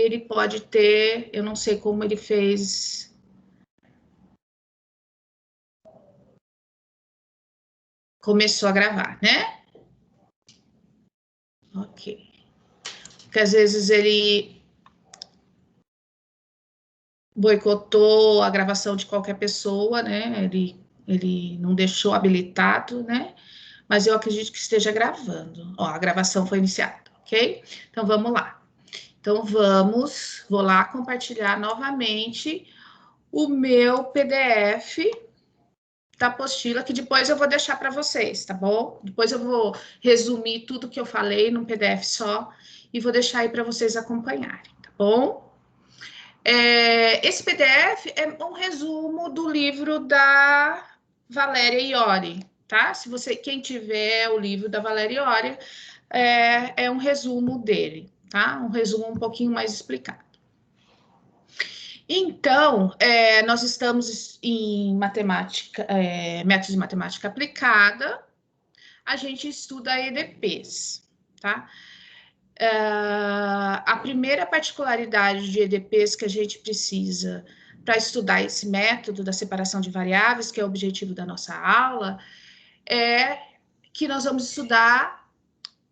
ele pode ter, eu não sei como ele fez. Começou a gravar, né? Ok. Porque às vezes ele boicotou a gravação de qualquer pessoa, né? Ele não deixou habilitado, né? Mas eu acredito que esteja gravando. Ó, a gravação foi iniciada, ok? Então, vamos lá. Então, vou lá compartilhar novamente o meu PDF da apostila, que depois eu vou deixar para vocês, tá bom? Depois eu vou resumir tudo que eu falei num PDF só e vou deixar aí para vocês acompanharem, tá bom? Esse PDF é um resumo do livro da Valéria Iori, tá? Se você, quem tiver o livro da Valéria Iori, é um resumo dele, tá? Um resumo um pouquinho mais explicado. Então, nós estamos em matemática, métodos de matemática aplicada, a gente estuda EDPs, tá? A primeira particularidade de EDPs que a gente precisa para estudar esse método da separação de variáveis, que é o objetivo da nossa aula, é que nós vamos estudar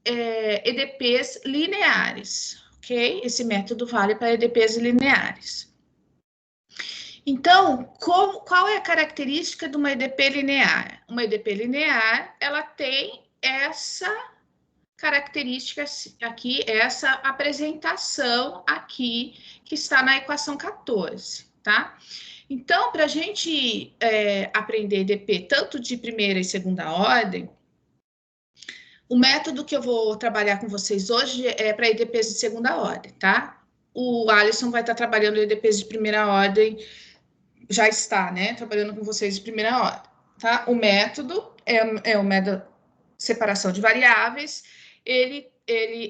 EDPs lineares, ok? Esse método vale para EDPs lineares. Então, qual é a característica de uma EDP linear? Uma EDP linear, ela tem essa característica aqui, essa apresentação aqui, que está na equação 14, tá? Então, para a gente aprender EDP tanto de primeira e segunda ordem, o método que eu vou trabalhar com vocês hoje é para EDPs de segunda ordem, tá? O Alisson vai estar trabalhando EDPs de primeira ordem, já está, né? Trabalhando com vocês de primeira ordem, tá? O método é o método de separação de variáveis, ele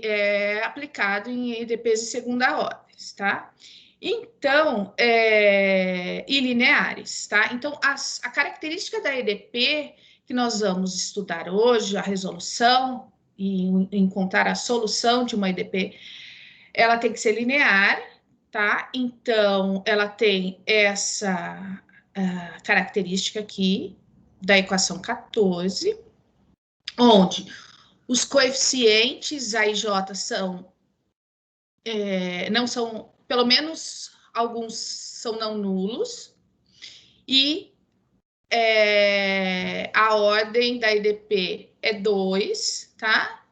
é aplicado em EDPs de segunda ordem, tá? Então, e lineares, tá? Então, a característica da EDP que nós vamos estudar hoje, a resolução e encontrar a solução de uma EDP, ela tem que ser linear, tá? Então, ela tem essa característica aqui da equação 14, onde os coeficientes A e J são, não são, pelo menos alguns são não nulos, e a ordem da EDP é 2, tá?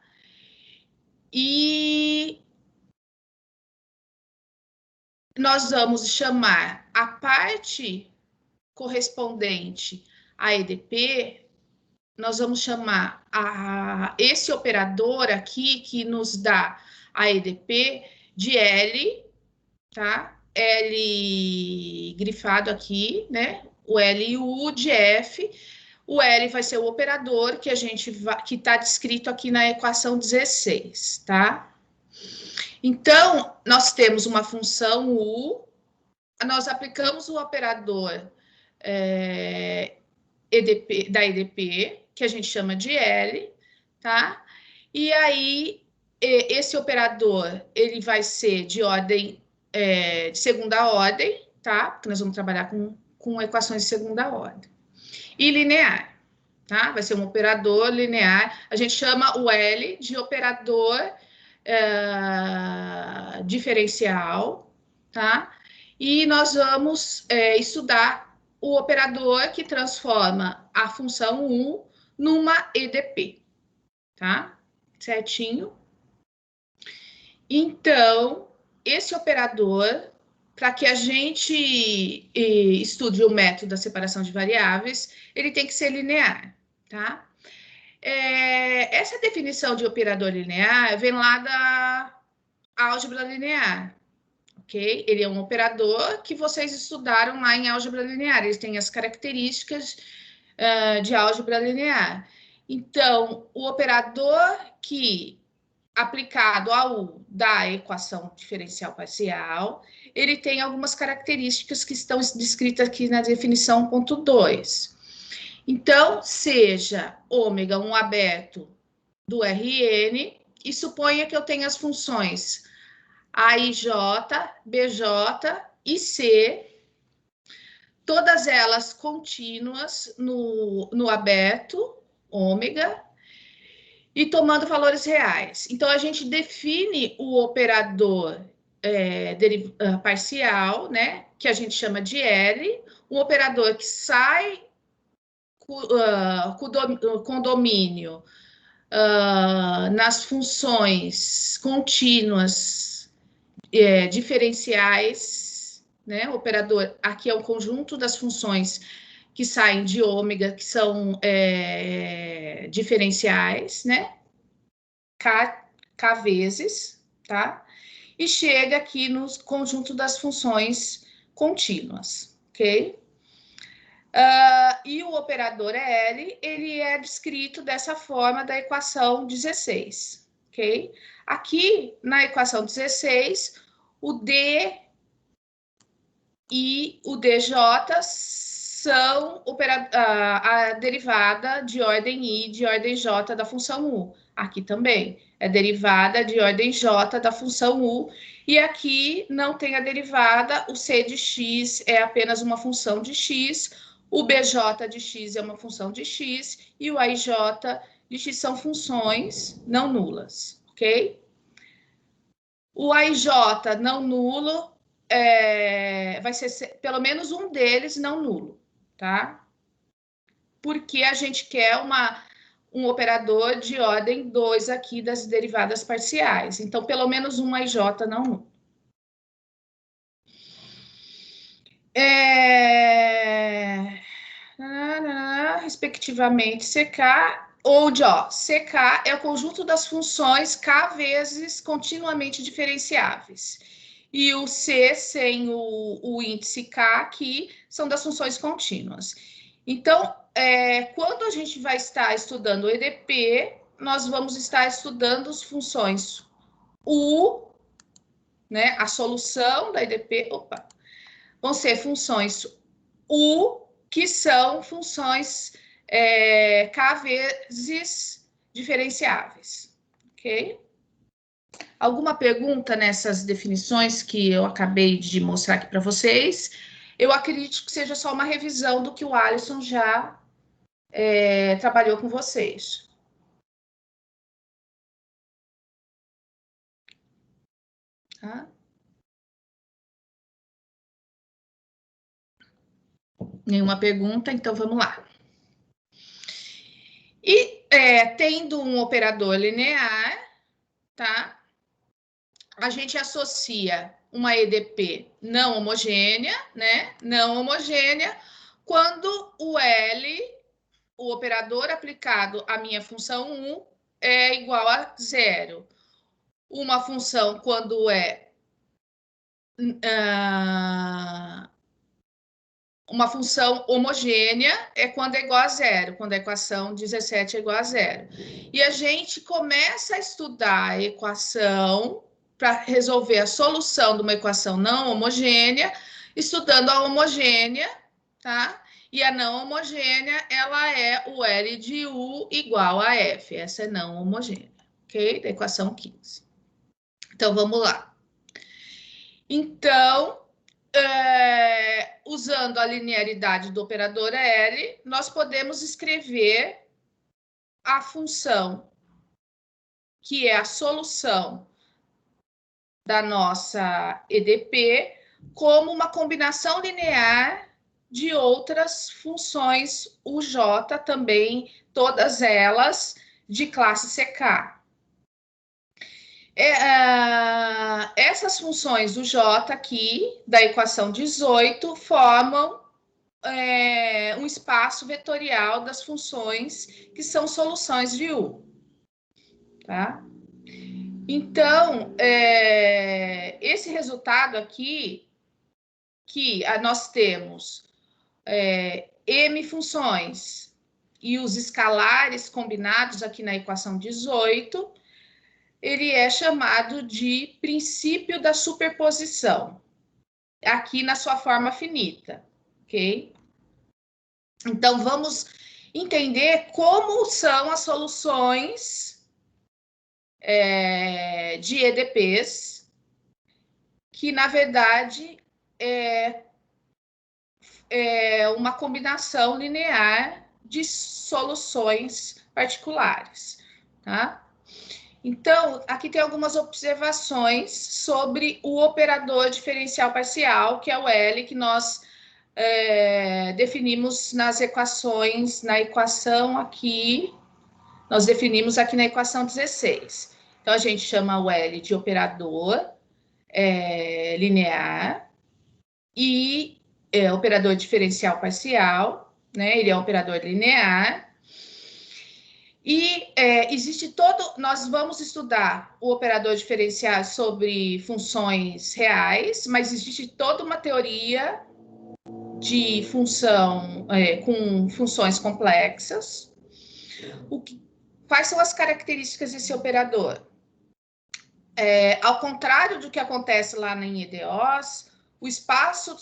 E nós vamos chamar a parte correspondente à EDP, nós vamos chamar esse operador aqui, que nos dá a EDP, de L, tá? L grifado aqui, né? O L e o U de F. O L vai ser o operador que que está descrito aqui na equação 16, tá? Então, nós temos uma função U, nós aplicamos o operador da EDP, que a gente chama de L, tá? E aí, esse operador, ele vai ser de ordem, de segunda ordem, tá? Porque nós vamos trabalhar com equações de segunda ordem. E linear, tá? Vai ser um operador linear. A gente chama o L de operador diferencial, tá? E nós vamos estudar o operador que transforma a função U numa EDP, tá? Certinho? Então, esse operador, para que a gente estude o método da separação de variáveis, ele tem que ser linear, tá? Essa definição de operador linear vem lá da álgebra linear, ok? Ele é um operador que vocês estudaram lá em álgebra linear, ele tem as características de álgebra linear. Então, o operador que, aplicado ao da equação diferencial parcial, ele tem algumas características que estão descritas aqui na definição 1.2. Então, seja ômega um aberto do Rn, e suponha que eu tenha as funções A e J, BJ e C, todas elas contínuas no aberto, ômega, e tomando valores reais. Então, a gente define o operador parcial, né, que a gente chama de L, um operador que sai com domínio nas funções contínuas diferenciais, né? O operador aqui é o conjunto das funções que saem de ômega, que são diferenciais, né? K vezes, tá? E chega aqui no conjunto das funções contínuas, ok? E o operador L, ele é descrito dessa forma da equação 16, ok? Aqui, na equação 16, o D e o DJ são a derivada de ordem I de ordem J da função U. Aqui também é derivada de ordem J da função U. E aqui não tem a derivada, o C de x é apenas uma função de x, o BJ de x é uma função de x e o AIJ de x são funções não nulas, ok? O AIJ não nulo vai ser pelo menos um deles não nulo, tá? Porque a gente quer um operador de ordem 2 aqui das derivadas parciais. Então, pelo menos um AIJ não nulo. Respectivamente, CK, onde, ó, CK é o conjunto das funções K vezes continuamente diferenciáveis. E o C, sem o índice K aqui, são das funções contínuas. Então, quando a gente vai estar estudando o EDP, nós vamos estar estudando as funções U, né, a solução da EDP, vão ser funções U, que são funções K vezes diferenciáveis, ok? Alguma pergunta nessas definições que eu acabei de mostrar aqui para vocês? Eu acredito que seja só uma revisão do que o Alisson já trabalhou com vocês. Tá? Nenhuma pergunta, então vamos lá. E tendo um operador linear, tá? A gente associa uma EDP não homogênea, né? Não homogênea, quando o L, o operador aplicado à minha função 1, é igual a zero. Uma função, quando uma função homogênea, é quando é igual a zero, quando a equação 17 é igual a zero. E a gente começa a estudar a equação para resolver a solução de uma equação não homogênea, estudando a homogênea, tá? E a não homogênea, ela é o L de U igual a F. Essa é não homogênea, ok? Da equação 15. Então, vamos lá. Então, usando a linearidade do operador L, nós podemos escrever a função que é a solução da nossa EDP como uma combinação linear de outras funções UJ também, todas elas de classe CK. Essas funções UJ aqui, da equação 18, formam um espaço vetorial das funções que são soluções de U. Tá? Então, esse resultado aqui, que nós temos M funções e os escalares combinados aqui na equação 18, ele é chamado de princípio da superposição, aqui na sua forma finita, ok? Então, vamos entender como são as soluções de EDPs que, na verdade, é uma combinação linear de soluções particulares, tá? Então, aqui tem algumas observações sobre o operador diferencial parcial, que é o L, que nós definimos nas equações, na equação aqui, nós definimos aqui na equação 16. Então, a gente chama o L de operador linear e operador diferencial parcial, né? Ele é um operador linear. E existe todo... Nós vamos estudar o operador diferencial sobre funções reais, mas existe toda uma teoria de função com funções complexas. Quais são as características desse operador? Ao contrário do que acontece lá em EDOs, o espaço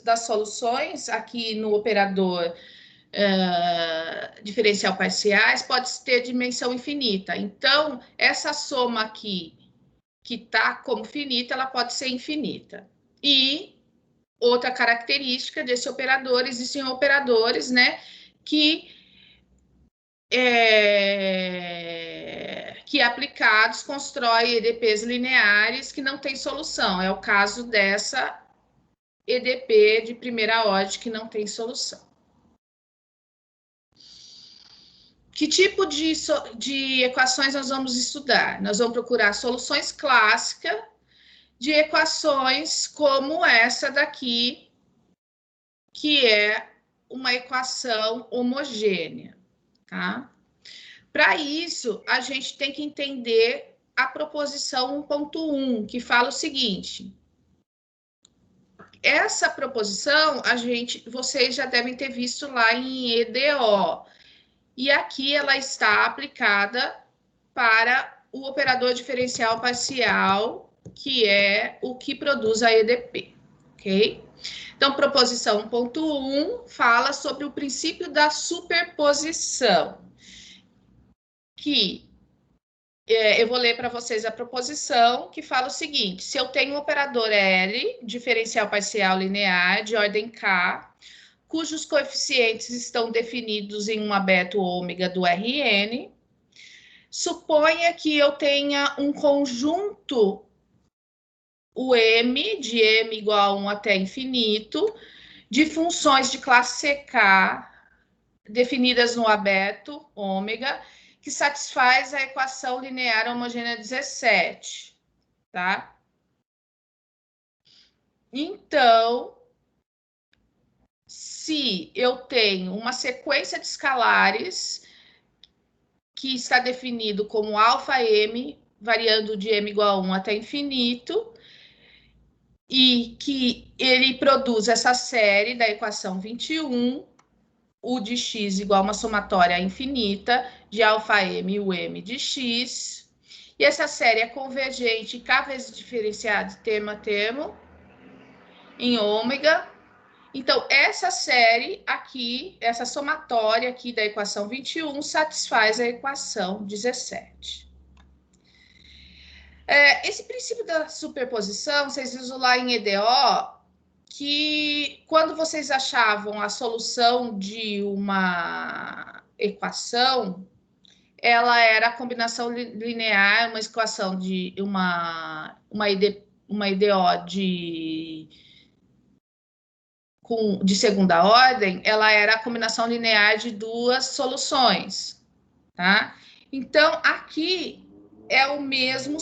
das soluções aqui no operador diferencial parciais pode ter dimensão infinita. Então, essa soma aqui, que está como finita, ela pode ser infinita. E outra característica desse operador, existem operadores, né, que aplicados constroem EDPs lineares que não têm solução. É o caso dessa EDP de primeira ordem que não tem solução. Que tipo de equações nós vamos estudar? Nós vamos procurar soluções clássicas de equações como essa daqui, que é uma equação homogênea, tá? Para isso, a gente tem que entender a proposição 1.1, que fala o seguinte. Essa proposição, vocês já devem ter visto lá em EDO. E aqui ela está aplicada para o operador diferencial parcial, que é o que produz a EDP, ok? Então, proposição 1.1 fala sobre o princípio da superposição, que eu vou ler para vocês a proposição, que fala o seguinte: se eu tenho um operador L, diferencial parcial linear, de ordem K, cujos coeficientes estão definidos em um abeto ômega do Rn, suponha que eu tenha um conjunto, o M, de M igual a 1 até infinito, de funções de classe CK, definidas no abeto ômega, que satisfaz a equação linear homogênea 17, tá? Então, se eu tenho uma sequência de escalares que está definido como alfa m, variando de m igual a 1 até infinito, e que ele produz essa série da equação 21, u de x igual a uma somatória infinita de alfa m e o m de x, e essa série é convergente k vezes diferenciada de termo a termo em ômega. Então, essa série aqui, essa somatória aqui da equação 21 satisfaz a equação 17. Esse princípio da superposição, vocês usam lá em EDO, que quando vocês achavam a solução de uma equação, ela era a combinação linear, uma equação de uma EDO de segunda ordem, ela era a combinação linear de duas soluções, tá? Então, aqui é o mesmo,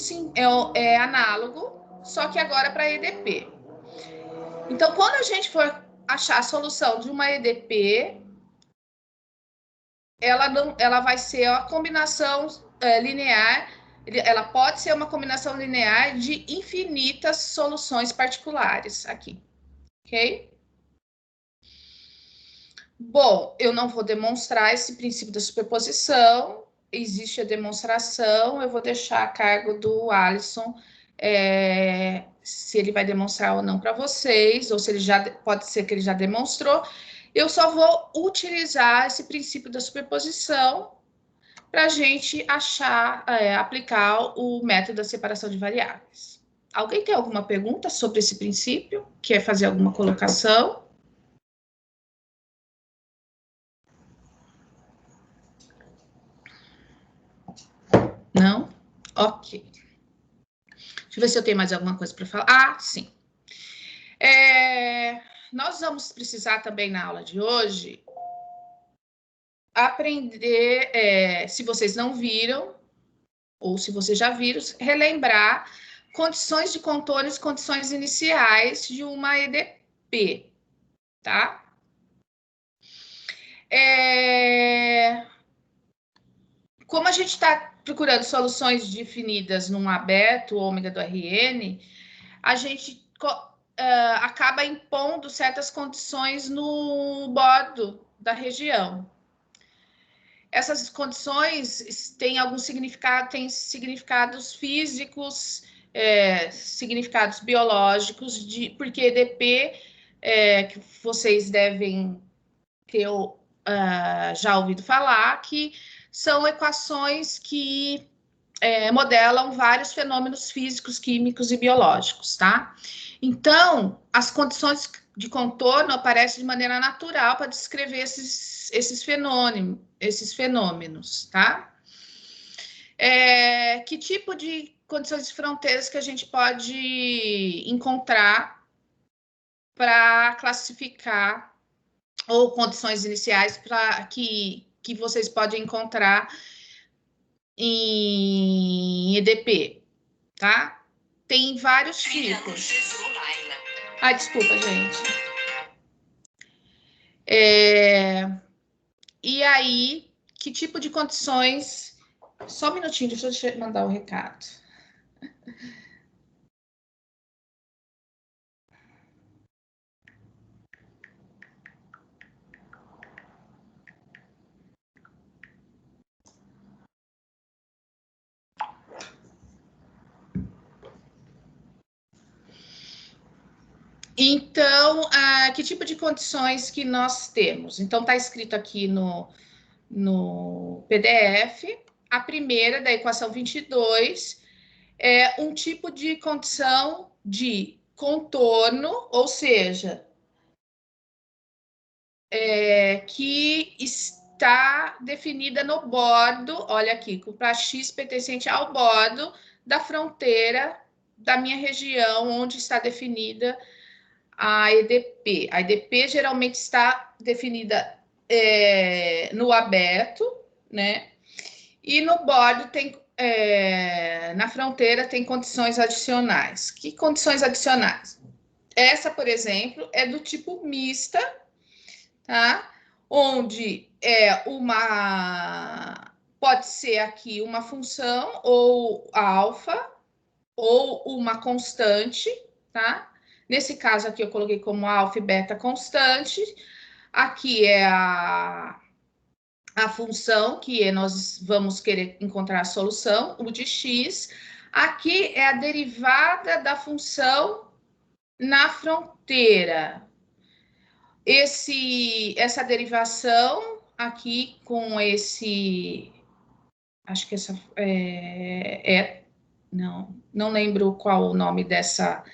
é análogo, só que agora para EDP. Então, quando a gente for achar a solução de uma EDP, ela vai ser a combinação linear, ela pode ser uma combinação linear de infinitas soluções particulares aqui, ok? Bom, eu não vou demonstrar esse princípio da superposição, existe a demonstração, eu vou deixar a cargo do Alisson, se ele vai demonstrar ou não para vocês, ou se ele pode ser que ele já demonstrou. Eu só vou utilizar esse princípio da superposição para a gente aplicar o método da separação de variáveis, Alguém tem alguma pergunta sobre esse princípio? Quer fazer alguma colocação? Não? Ok. Deixa eu ver se eu tenho mais alguma coisa para falar. Ah, sim. Nós vamos precisar também na aula de hoje aprender, se vocês não viram, ou se vocês já viram, relembrar condições de contornos, condições iniciais de uma EDP, tá? Como a gente está procurando soluções definidas num aberto ômega do RN, a gente acaba impondo certas condições no bordo da região. Essas condições têm algum significado, têm significados físicos, significados biológicos, porque EDP, que vocês devem ter já ouvido falar, que são equações que modelam vários fenômenos físicos, químicos e biológicos, tá? Então, as condições de contorno aparecem de maneira natural para descrever esses fenômenos, tá? Que tipo de condições de fronteiras que a gente pode encontrar para classificar, ou condições iniciais para que vocês podem encontrar em EDP, tá? Tem vários tipos. Ai, desculpa, gente. E aí, que tipo de condições... Só um minutinho, deixa eu mandar o recado. Então, que tipo de condições que nós temos? Então, está escrito aqui no PDF, a primeira da equação 22 é um tipo de condição de contorno, ou seja, que está definida no bordo, olha aqui, para x pertencente ao bordo da fronteira da minha região, onde está definida a EDP. A EDP geralmente está definida no aberto, né? E no bordo tem, na fronteira tem condições adicionais. Que condições adicionais? Essa, por exemplo, é do tipo mista, tá? Onde pode ser aqui uma função ou alfa ou uma constante, tá? Nesse caso aqui eu coloquei como alfa e beta constante. Aqui é a função que nós vamos querer encontrar a solução, o de x. Aqui é a derivada da função na fronteira. Essa derivação aqui com esse... Acho que essa não lembro qual o nome dessa...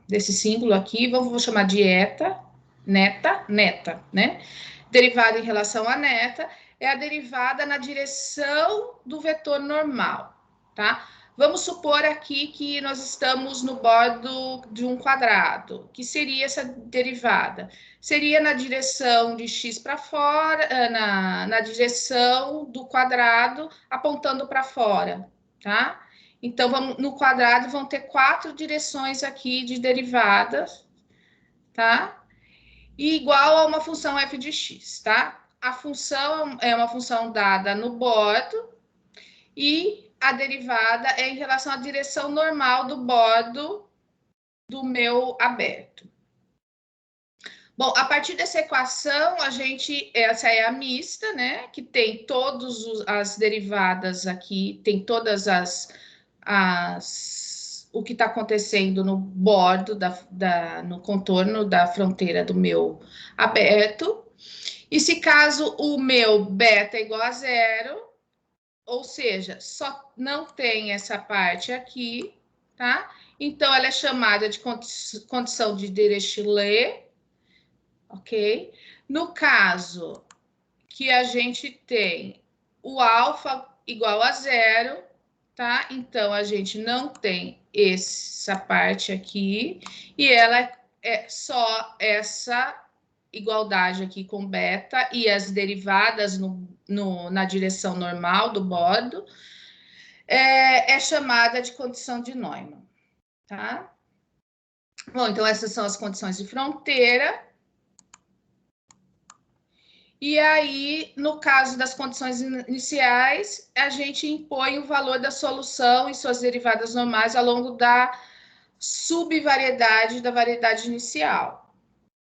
desse símbolo aqui, vou chamar de neta, né? Derivada em relação a neta, é a derivada na direção do vetor normal, tá? Vamos supor aqui que nós estamos no bordo de um quadrado. Que seria essa derivada? Seria na direção de x para fora, na direção do quadrado apontando para fora, tá? Então, no quadrado vão ter 4 direções aqui de derivadas, tá? E igual a uma função f de x, tá? A função é uma função dada no bordo e a derivada é em relação à direção normal do bordo do meu aberto. Bom, a partir dessa equação, essa é a mista, né? Que tem todas as derivadas aqui, tem todas o que está acontecendo no bordo, no contorno da fronteira do meu aberto. E se caso o meu beta é igual a zero, ou seja, só não tem essa parte aqui, tá? Então, ela é chamada de condição de Dirichlet, ok? No caso que a gente tem o alfa igual a zero, tá? Então, a gente não tem essa parte aqui, e ela é só essa igualdade aqui com beta e as derivadas na direção normal do bordo, é chamada de condição de Neumann, tá? Bom, então essas são as condições de fronteira. E aí, no caso das condições iniciais, a gente impõe o valor da solução e suas derivadas normais ao longo da subvariedade da variedade inicial,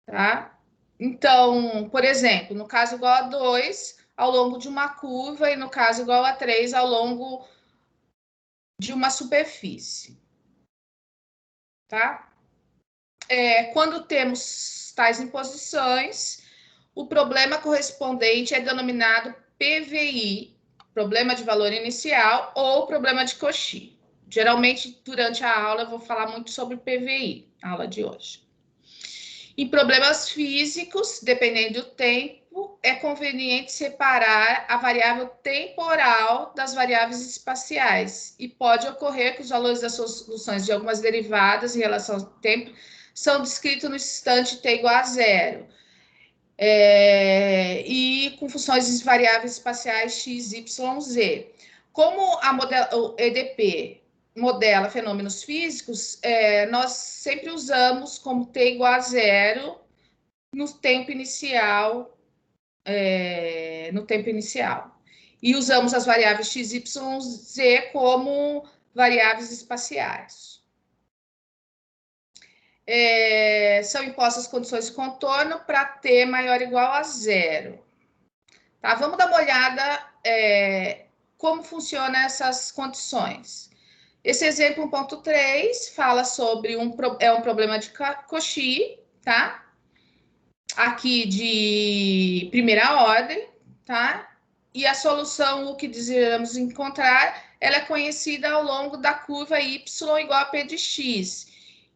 tá? Então, por exemplo, no caso igual a 2, ao longo de uma curva, e no caso igual a 3, ao longo de uma superfície, tá? Quando temos tais imposições, o problema correspondente é denominado PVI, problema de valor inicial, ou problema de Cauchy. Geralmente, durante a aula, eu vou falar muito sobre PVI, a aula de hoje. Em problemas físicos, dependendo do tempo, é conveniente separar a variável temporal das variáveis espaciais, e pode ocorrer que os valores das soluções de algumas derivadas em relação ao tempo são descritos no instante t igual a zero. E com funções variáveis espaciais x, y, z. Como o EDP modela fenômenos físicos, nós sempre usamos como t igual a zero no tempo inicial, E usamos as variáveis x, y, z como variáveis espaciais. São impostas condições de contorno para t maior ou igual a zero. Tá? Vamos dar uma olhada como funcionam essas condições. Esse exemplo 1.3 fala sobre um problema de Cauchy, tá? Aqui de primeira ordem, tá? E a solução, o que desejamos encontrar, ela é conhecida ao longo da curva y igual a p de x.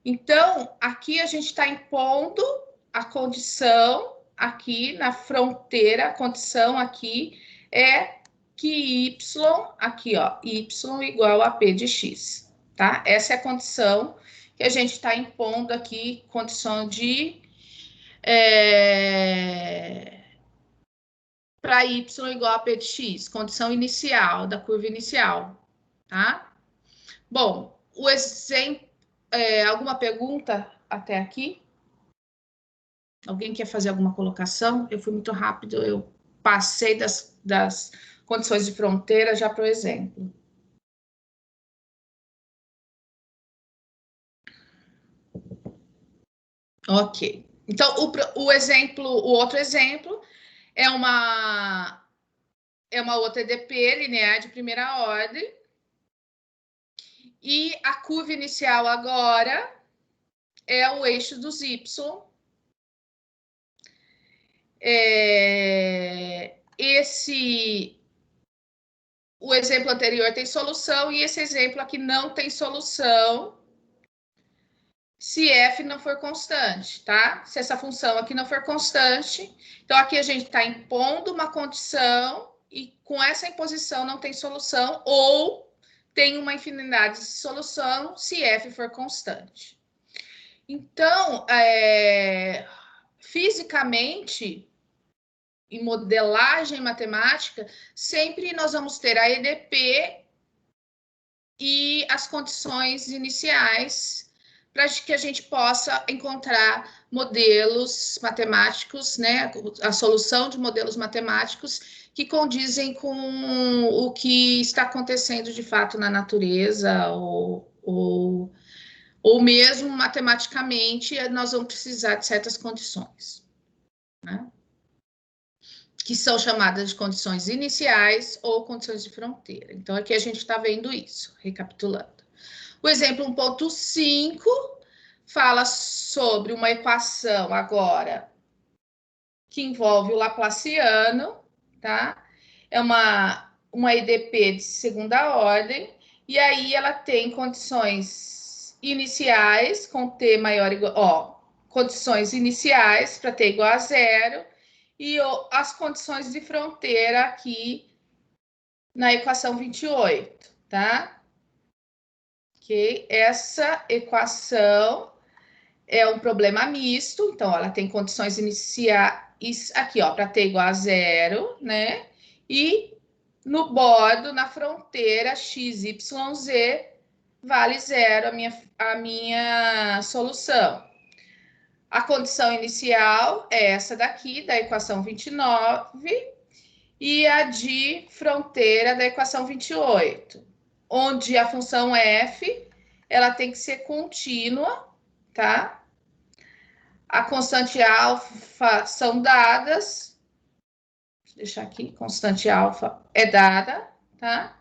Então, aqui a gente está impondo a condição aqui na fronteira, a condição aqui é que y, aqui ó, y igual a p de x, tá? Essa é a condição que a gente está impondo aqui, condição de para y igual a p de x, condição inicial, da curva inicial, tá? Bom, o exemplo, alguma pergunta até aqui? Alguém quer fazer alguma colocação? Eu fui muito rápido, eu passei das condições de fronteira já para o exemplo. Ok. Então, o outro exemplo é uma outra EDP linear de primeira ordem. E a curva inicial agora é o eixo dos y. O exemplo anterior tem solução e esse exemplo aqui não tem solução se f não for constante, tá? Se essa função aqui não for constante, então aqui a gente está impondo uma condição e com essa imposição não tem solução, ou tem uma infinidade de solução se f for constante. Então, fisicamente, em modelagem matemática, sempre nós vamos ter a EDP e as condições iniciais para que a gente possa encontrar modelos matemáticos, né, a solução de modelos matemáticos que condizem com o que está acontecendo de fato na natureza, ou mesmo matematicamente, nós vamos precisar de certas condições, né? Que são chamadas de condições iniciais ou condições de fronteira. Então, aqui a gente está vendo isso, recapitulando. O exemplo 1.5 fala sobre uma equação agora que envolve o Laplaciano, tá? É uma EDP de segunda ordem, e aí ela tem condições iniciais com t maior ou igual, ó, condições iniciais para t igual a zero, e as condições de fronteira aqui na equação 28, tá? Ok? Essa equação é um problema misto, então ela tem condições iniciais aqui, ó, para t igual a zero, né? E no bordo, na fronteira x, y, z, vale zero a minha solução. A condição inicial é essa daqui, da equação 29, e a de fronteira da equação 28, onde a função f, ela tem que ser contínua, tá? A constante alfa são dadas. Deixa eu deixar aqui, constante alfa é dada, tá?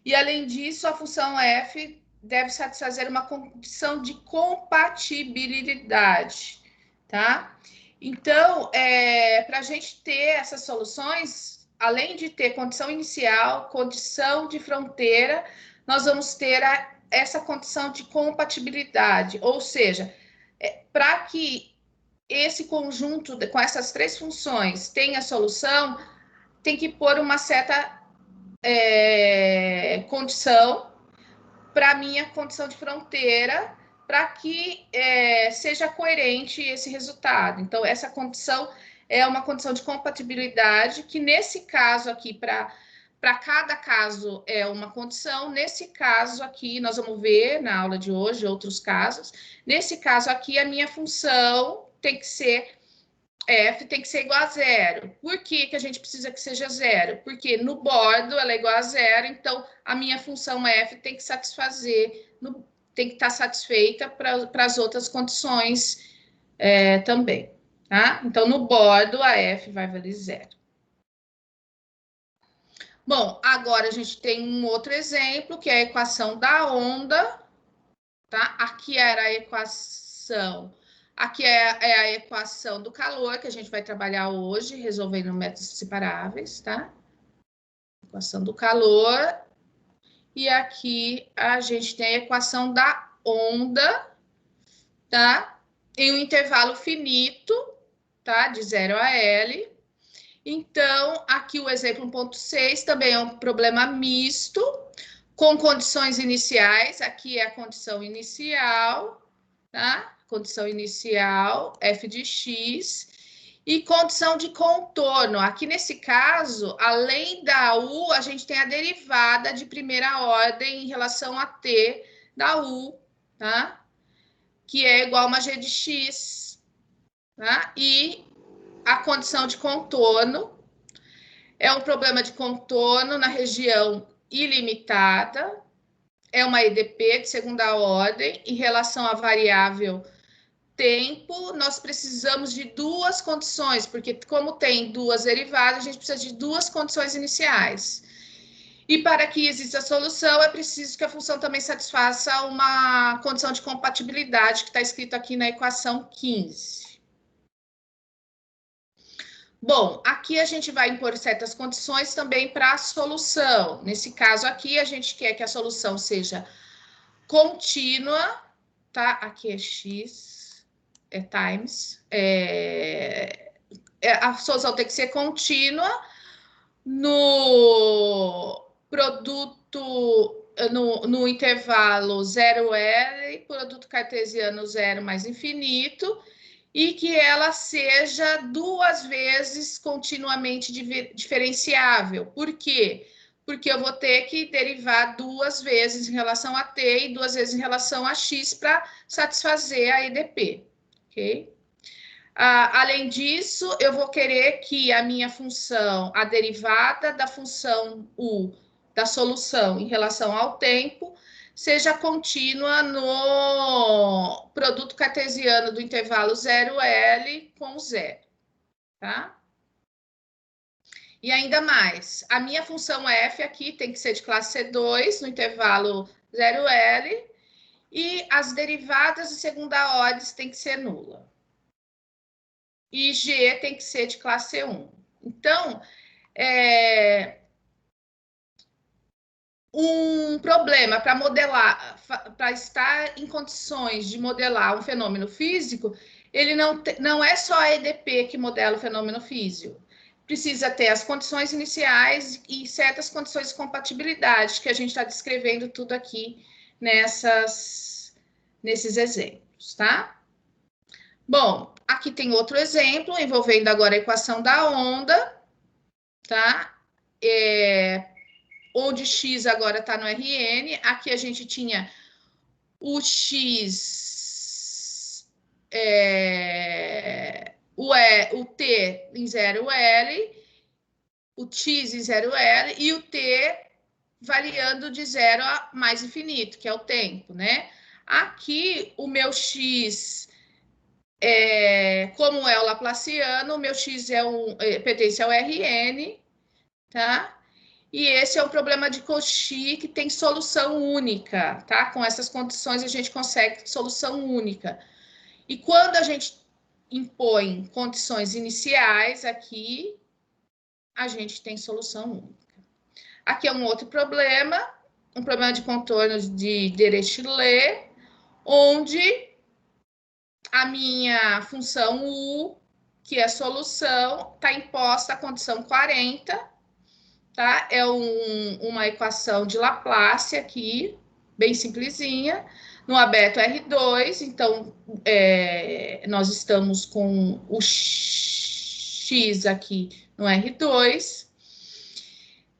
E além disso, a função f deve satisfazer uma condição de compatibilidade, tá? Então, para a gente ter essas soluções, além de ter condição inicial, condição de fronteira, nós vamos ter essa condição de compatibilidade, ou seja, para que esse conjunto com essas três funções tenha solução, tem que pôr uma certa condição para a minha condição de fronteira, para que seja coerente esse resultado. Então, essa condição é uma condição de compatibilidade, que nesse caso aqui, para cada caso é uma condição. Nesse caso aqui, nós vamos ver na aula de hoje outros casos. Nesse caso aqui, a minha função tem que ser f tem que ser igual a zero. Por que a gente precisa que seja zero? Porque no bordo ela é igual a zero, então a minha função f tem que satisfazer, tem que estar satisfeita para as outras condições também, tá? Então no bordo a f vai valer zero. Bom, agora a gente tem um outro exemplo, que é a equação da onda, tá? Aqui era a equação. Aqui é a equação do calor, que a gente vai trabalhar hoje, resolvendo métodos separáveis, tá? Equação do calor. E aqui a gente tem a equação da onda, tá? Em um intervalo finito, tá? De 0 a L. Então, aqui o exemplo 1.6 também é um problema misto, com condições iniciais. Aqui é a condição inicial, tá? Condição inicial, f de x, e condição de contorno. Aqui nesse caso, além da u, a gente tem a derivada de primeira ordem em relação a t da u, tá? Que é igual a uma g de x, tá? E a condição de contorno é um problema de contorno na região ilimitada, é uma EDP de segunda ordem em relação à variável tempo. Nós precisamos de duas condições, porque como tem duas derivadas, a gente precisa de duas condições iniciais. E para que exista a solução, é preciso que a função também satisfaça uma condição de compatibilidade, que está escrito aqui na equação 15. Bom, aqui a gente vai impor certas condições também para a solução. Nesse caso aqui, a gente quer que a solução seja contínua, tá? Aqui é x, é times. A solução tem que ser contínua no produto, no intervalo 0L, produto cartesiano 0 mais infinito, e que ela seja duas vezes continuamente diferenciável. Por quê? Porque eu vou ter que derivar duas vezes em relação a t e duas vezes em relação a x para satisfazer a EDP, ok? Além disso, eu vou querer que a minha função, a derivada da função u da solução em relação ao tempo, seja contínua no produto cartesiano do intervalo 0L com 0, tá? E ainda mais, a minha função f aqui tem que ser de classe C2 no intervalo 0L, e as derivadas de segunda ordem têm que ser nula. e G tem que ser de classe 1. Então, um problema para modelar, para estar em condições de modelar um fenômeno físico, ele não é só a EDP que modela o fenômeno físico. Precisa ter as condições iniciais e certas condições de compatibilidade, que a gente está descrevendo tudo aqui nesses exemplos, tá? Bom, aqui tem outro exemplo, envolvendo agora a equação da onda, tá? Onde x agora está no Rn, aqui a gente tinha o x, o t em 0L, o x em 0L e o t variando de 0 a mais infinito, que é o tempo, né? Aqui, o meu x, como é o laplaciano, o meu x pertence ao Rn, tá? E esse é um problema de Cauchy que tem solução única, tá? Com essas condições a gente consegue solução única. E quando a gente impõe condições iniciais aqui, a gente tem solução única. Aqui é um outro problema, um problema de contorno de Dirichlet, onde a minha função U, que é a solução, está imposta a condição 40, tá? É uma equação de Laplace aqui, bem simplesinha, no aberto R2, então nós estamos com o x aqui no R2,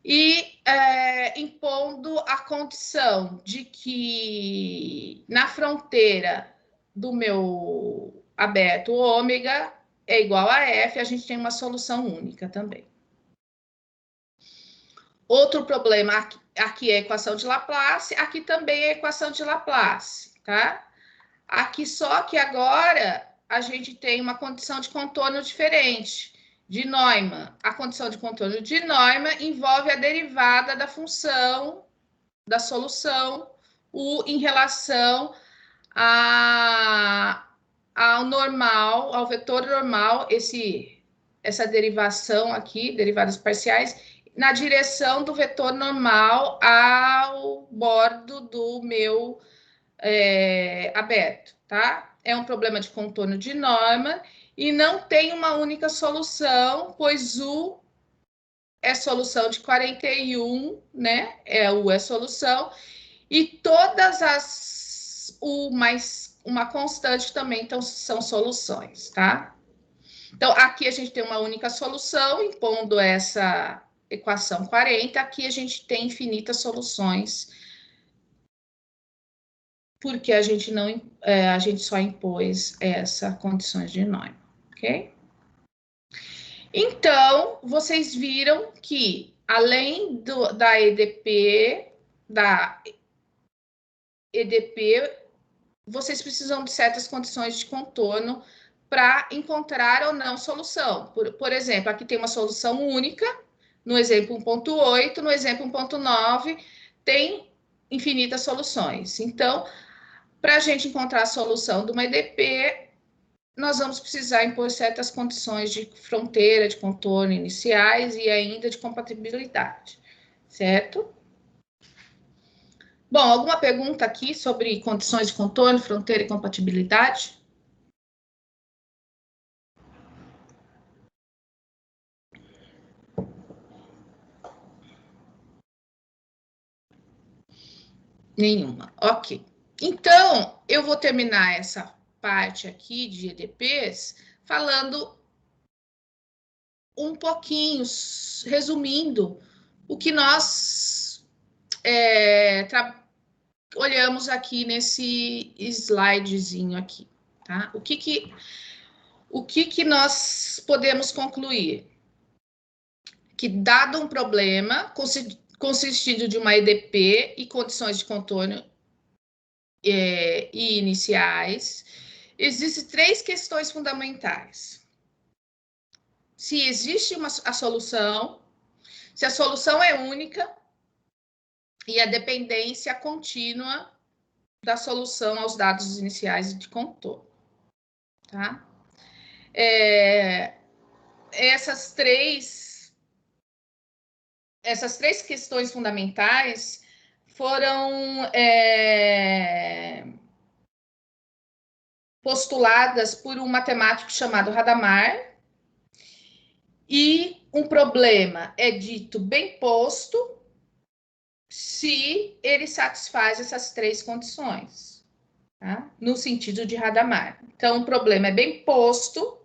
e impondo a condição de que na fronteira do meu aberto ômega é igual a F, a gente tem uma solução única também. Outro problema, aqui é a equação de Laplace, aqui também é a equação de Laplace, tá? Aqui só que agora a gente tem uma condição de contorno diferente, de Neumann. A condição de contorno de Neumann envolve a derivada da função da solução U em relação ao normal, ao vetor normal, essa derivação aqui, derivadas parciais, na direção do vetor normal ao bordo do meu aberto, tá? É um problema de contorno de Neumann e não tem uma única solução, pois U é solução de 41, né? U é solução, e todas as U mais uma constante também então, são soluções, tá? Então, aqui a gente tem uma única solução, impondo essa equação 40, aqui a gente tem infinitas soluções, porque a gente só impôs essas condições de Neumann, ok? Então, vocês viram que, além da EDP, vocês precisam de certas condições de contorno para encontrar ou não solução. Por exemplo, aqui tem uma solução única, no exemplo 1.8, no exemplo 1.9, tem infinitas soluções. Então, para a gente encontrar a solução de uma EDP, nós vamos precisar impor certas condições de fronteira, de contorno iniciais e ainda de compatibilidade, certo? Bom, alguma pergunta aqui sobre condições de contorno, fronteira e compatibilidade? Nenhuma. Ok. Então, eu vou terminar essa parte aqui de EDPs falando um pouquinho, resumindo, o que nós olhamos aqui nesse slidezinho aqui, tá? O que nós podemos concluir? Que, dado um problema consistindo de uma EDP e condições de contorno e iniciais, existem 3 questões fundamentais. Se existe a solução, se a solução é única e a dependência contínua da solução aos dados iniciais de contorno, tá? essas três questões fundamentais foram postuladas por um matemático chamado Hadamard, e um problema é dito bem posto se ele satisfaz essas três condições, tá? No sentido de Hadamard. Então, o problema é bem posto,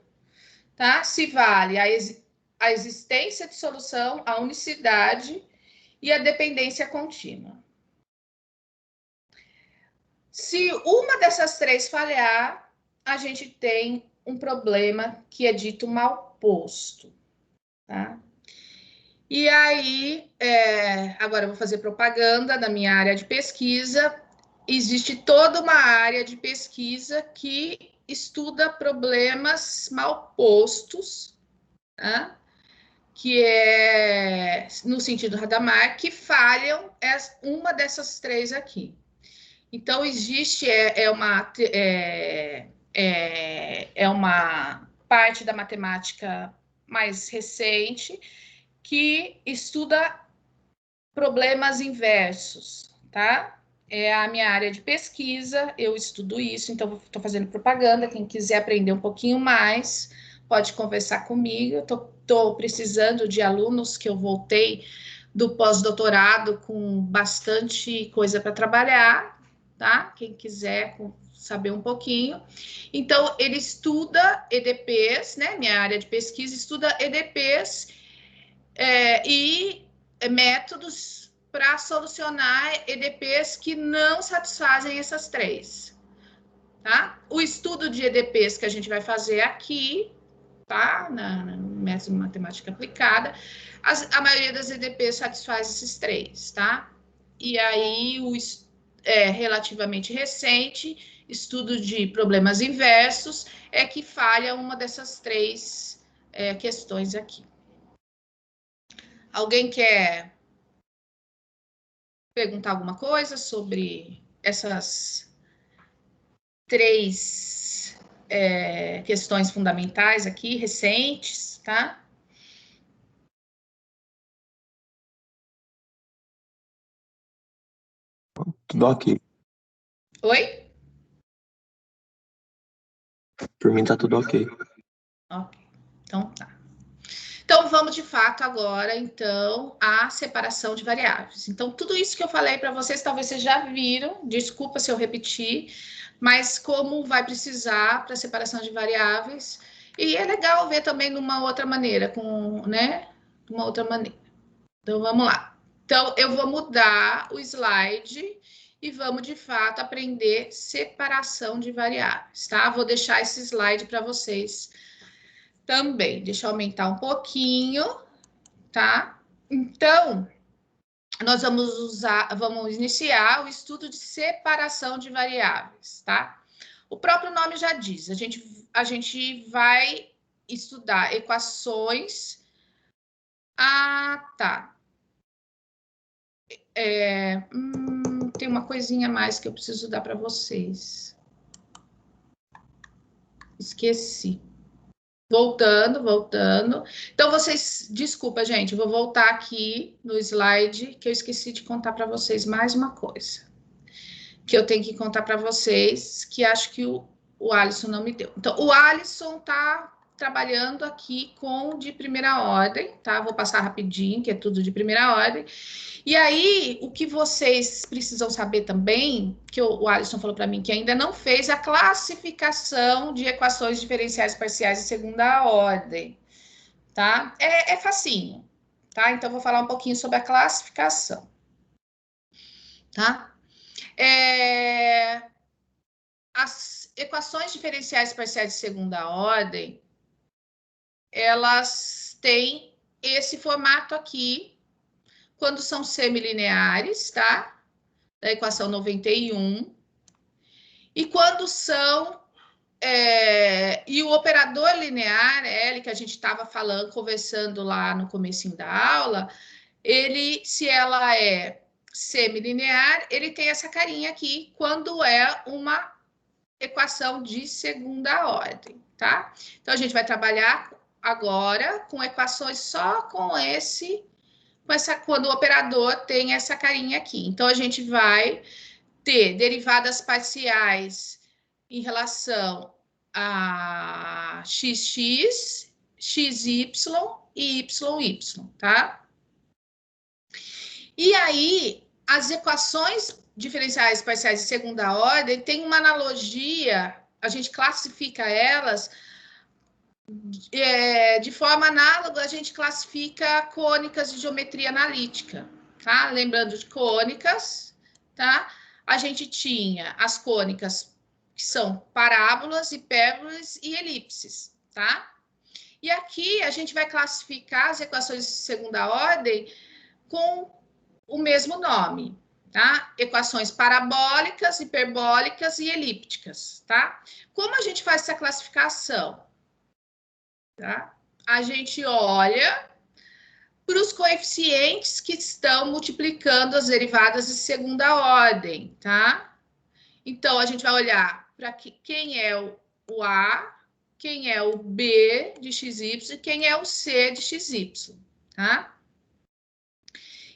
tá? Se vale a existência de solução, a unicidade e a dependência contínua. Se uma dessas três falhar, a gente tem um problema que é dito mal posto, tá? E aí, agora eu vou fazer propaganda da minha área de pesquisa. Existe toda uma área de pesquisa que estuda problemas mal postos, tá? Que é, no sentido Hadamard, que falham uma dessas três aqui. Então, existe uma parte da matemática mais recente que estuda problemas inversos, tá? É a minha área de pesquisa, eu estudo isso, então estou fazendo propaganda. Quem quiser aprender um pouquinho mais, pode conversar comigo. Eu estou precisando de alunos, que eu voltei do pós-doutorado com bastante coisa para trabalhar, tá? Quem quiser saber um pouquinho. Então, ele estuda EDPs, né? Minha área de pesquisa estuda EDPs e métodos para solucionar EDPs que não satisfazem essas três, tá? O estudo de EDPs que a gente vai fazer aqui, tá? No método de matemática aplicada, a maioria das EDPs satisfaz esses três, tá? E aí, relativamente recente, estudo de problemas inversos é que falha uma dessas três questões aqui. Alguém quer perguntar alguma coisa sobre essas três questões fundamentais aqui, recentes, tá? Tudo ok. Oi? Por mim tá tudo ok. Ok, então tá. Então, vamos de fato agora, então, à separação de variáveis. Então, tudo isso que eu falei para vocês, talvez vocês já viram, desculpa se eu repetir, mas como vai precisar para separação de variáveis, e é legal ver também de uma outra maneira, uma outra maneira. Então, vamos lá. Então, eu vou mudar o slide e vamos, de fato, aprender separação de variáveis, tá? Vou deixar esse slide para vocês também. Deixa eu aumentar um pouquinho, tá? Então, nós vamos iniciar o estudo de separação de variáveis, tá? O próprio nome já diz, a gente vai estudar equações. Ah, tá. Tem uma coisinha a mais que eu preciso dar para vocês. Esqueci. Voltando. Então, desculpa, gente, eu vou voltar aqui no slide, que eu esqueci de contar para vocês mais uma coisa. Que eu tenho que contar para vocês, que acho que o Alisson não me deu. Então, o Alisson está trabalhando aqui com de primeira ordem, tá? Vou passar rapidinho, que é tudo de primeira ordem. E aí, o que vocês precisam saber também, que o Alisson falou para mim que ainda não fez a classificação de equações diferenciais parciais de segunda ordem, tá? É facinho, tá? Então, vou falar um pouquinho sobre a classificação, tá? As equações diferenciais parciais de segunda ordem, elas têm esse formato aqui, quando são semilineares, tá? Da equação 91. E quando são... e o operador linear, L, que a gente estava conversando lá no comecinho da aula, se ela é semilinear, ele tem essa carinha aqui, quando é uma equação de segunda ordem, tá? Então, a gente vai trabalhar agora com equações só com quando o operador tem essa carinha aqui. Então, a gente vai ter derivadas parciais em relação a xx, xy e yy, tá? E aí, as equações diferenciais parciais de segunda ordem têm uma analogia, a gente classifica elas de forma análoga, a gente classifica cônicas de geometria analítica, tá? Lembrando de cônicas, tá? A gente tinha as cônicas que são parábolas, hipérbolas e elipses, tá? E aqui a gente vai classificar as equações de segunda ordem com o mesmo nome, tá? Equações parabólicas, hiperbólicas e elípticas, tá? Como a gente faz essa classificação? Tá? A gente olha para os coeficientes que estão multiplicando as derivadas de segunda ordem, tá? Então, a gente vai olhar para quem é o A, quem é o B de XY e quem é o C de XY, tá?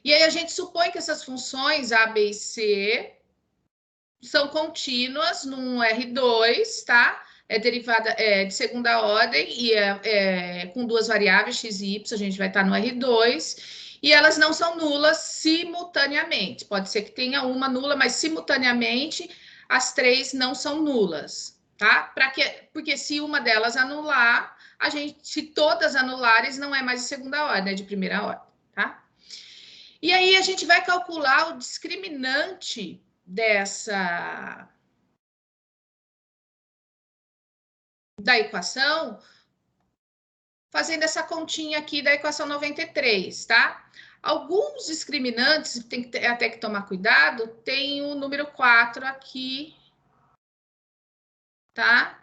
E aí, a gente supõe que essas funções A, B e C são contínuas num R2, tá? É derivada de segunda ordem e com duas variáveis x e y, a gente vai estar no R2, e elas não são nulas simultaneamente. Pode ser que tenha uma nula, mas simultaneamente as três não são nulas, tá? Porque se uma delas anular, se todas anulares, não é mais de segunda ordem, é de primeira ordem, tá? E aí a gente vai calcular o discriminante da equação, fazendo essa continha aqui da equação 93, tá? Alguns discriminantes, tem até que tomar cuidado, tem o número 4 aqui, tá?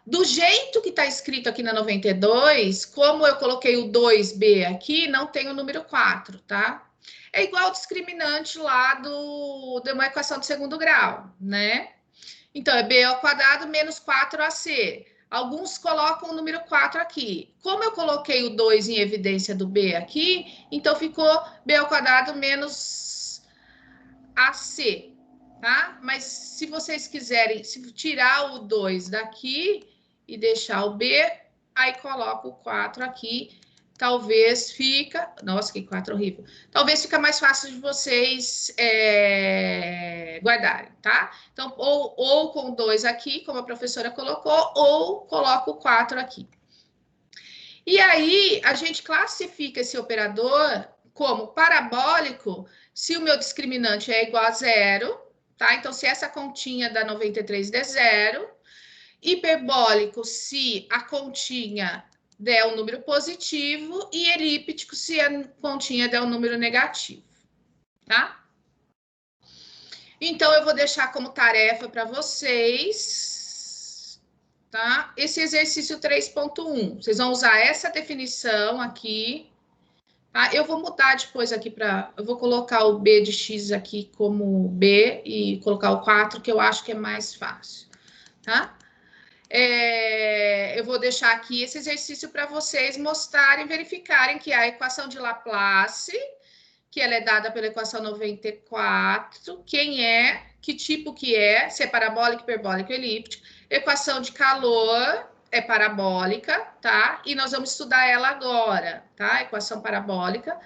Do jeito que está escrito aqui na 92, como eu coloquei o 2b aqui, não tem o número 4, tá? É igual o discriminante lá de uma equação de segundo grau, né? Então, é b ao quadrado menos 4ac. Alguns colocam o número 4 aqui. Como eu coloquei o 2 em evidência do b aqui, então ficou b ao quadrado menos ac, tá? Mas se vocês quiserem tirar o 2 daqui e deixar o b, aí coloca o 4 aqui. Talvez fica... Nossa, que 4 horrível. Talvez fica mais fácil de vocês guardarem, tá? Então, ou com 2 aqui, como a professora colocou, ou coloca o 4 aqui. E aí, a gente classifica esse operador como parabólico se o meu discriminante é igual a zero, tá? Então, se essa continha da 93 der zero. Hiperbólico se a continha der um número positivo e elíptico se a continha der um número negativo, tá? Então, eu vou deixar como tarefa para vocês, tá? Esse exercício 3.1. Vocês vão usar essa definição aqui, tá? Eu vou mudar depois aqui eu vou colocar o B de X aqui como B e colocar o 4, que eu acho que é mais fácil, tá? Eu vou deixar aqui esse exercício para vocês mostrarem, verificarem que a equação de Laplace, que ela é dada pela equação 94, quem é, que tipo que é, se é parabólica, hiperbólica, elíptica. Equação de calor é parabólica, tá? E nós vamos estudar ela agora, tá? Equação parabólica.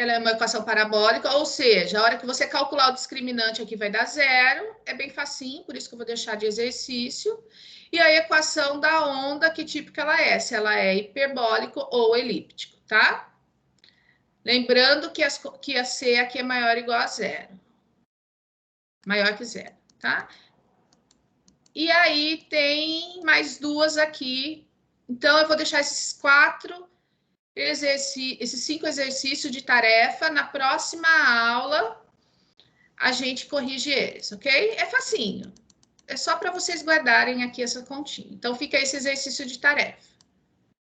Ela é uma equação parabólica, ou seja, a hora que você calcular o discriminante aqui vai dar zero, é bem facinho, por isso que eu vou deixar de exercício. E a equação da onda, que tipo que ela é? Se ela é hiperbólico ou elíptico, tá? Lembrando que a C aqui é maior ou igual a zero. Maior que zero, tá? E aí tem mais duas aqui. Então, eu vou deixar esses esses 5 exercícios de tarefa. Na próxima aula, a gente corrige eles, ok? É facinho. É só para vocês guardarem aqui essa continha. Então, fica esse exercício de tarefa.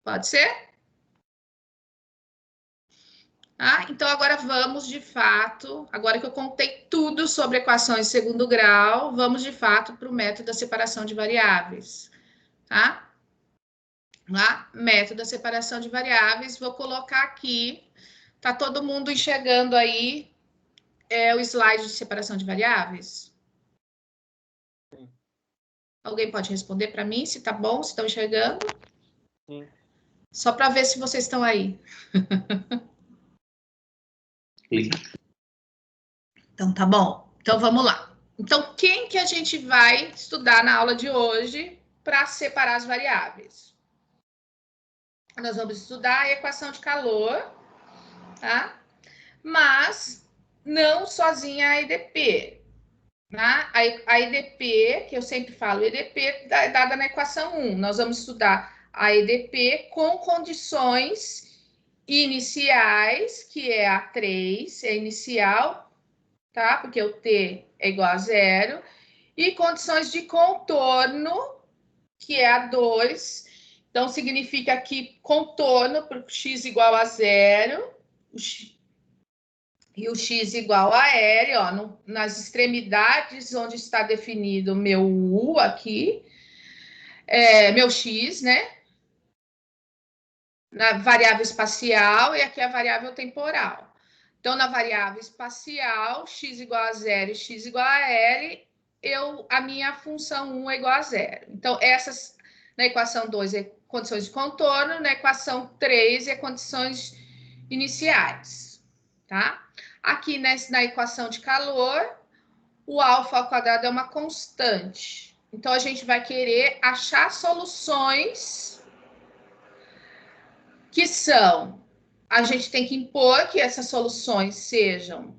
Pode ser? Ah, então, agora vamos, de fato, agora que eu contei tudo sobre equações de segundo grau, vamos, de fato, para o método da separação de variáveis, tá? Lá, método da separação de variáveis, vou colocar aqui, tá todo mundo enxergando aí o slide de separação de variáveis? Sim. Alguém pode responder para mim se tá bom, se estão enxergando? Sim. Só para ver se vocês estão aí. Sim. Então, tá bom. Então, vamos lá. Então, quem que a gente vai estudar na aula de hoje para separar as variáveis? Nós vamos estudar a equação de calor, tá? Mas não sozinha a EDP. Tá? A EDP, que eu sempre falo, EDP é dada na equação 1. Nós vamos estudar a EDP com condições iniciais, que é a 3, é inicial, tá? Porque o T é igual a 0, e condições de contorno, que é a 2. Então, significa que contorno para o x igual a 0, e o x igual a L, ó, nas extremidades onde está definido meu U aqui, meu x, né? Na variável espacial e aqui a variável temporal. Então, na variável espacial, x igual a 0 e x igual a L, a minha função 1 é igual a 0. Então, essas, na equação 2 é condições de contorno, na equação 3 é condições iniciais, tá? Aqui na equação de calor, o alfa ao quadrado é uma constante. Então, a gente vai querer achar soluções que são... A gente tem que impor que essas soluções sejam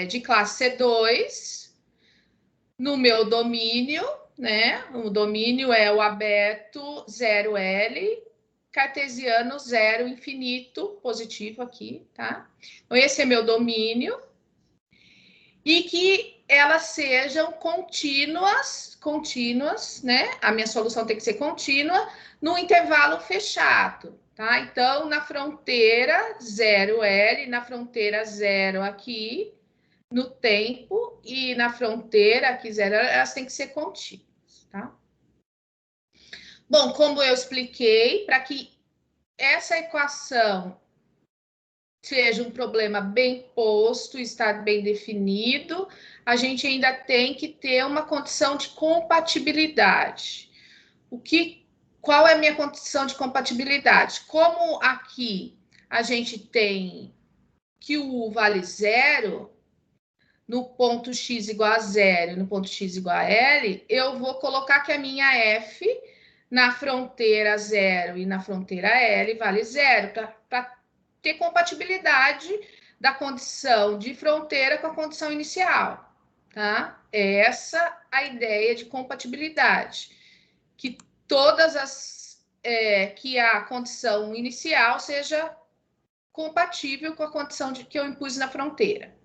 de classe C2 no meu domínio, né? O domínio é o aberto 0L, cartesiano 0, infinito, positivo aqui, tá? Então, esse é meu domínio. E que elas sejam contínuas, né? A minha solução tem que ser contínua no intervalo fechado, tá? Então, na fronteira 0L, na fronteira 0 aqui, no tempo, e na fronteira aqui 0, elas têm que ser contínuas, tá? Bom, como eu expliquei, para que essa equação seja um problema bem posto, está bem definido, a gente ainda tem que ter uma condição de compatibilidade. Qual é a minha condição de compatibilidade? Como aqui a gente tem que o U vale 0, no ponto x igual a 0 e no ponto x igual a L, eu vou colocar que a minha F na fronteira 0 e na fronteira L vale 0, para ter compatibilidade da condição de fronteira com a condição inicial, tá? É essa a ideia de compatibilidade, que que a condição inicial seja compatível com a condição que eu impus na fronteira,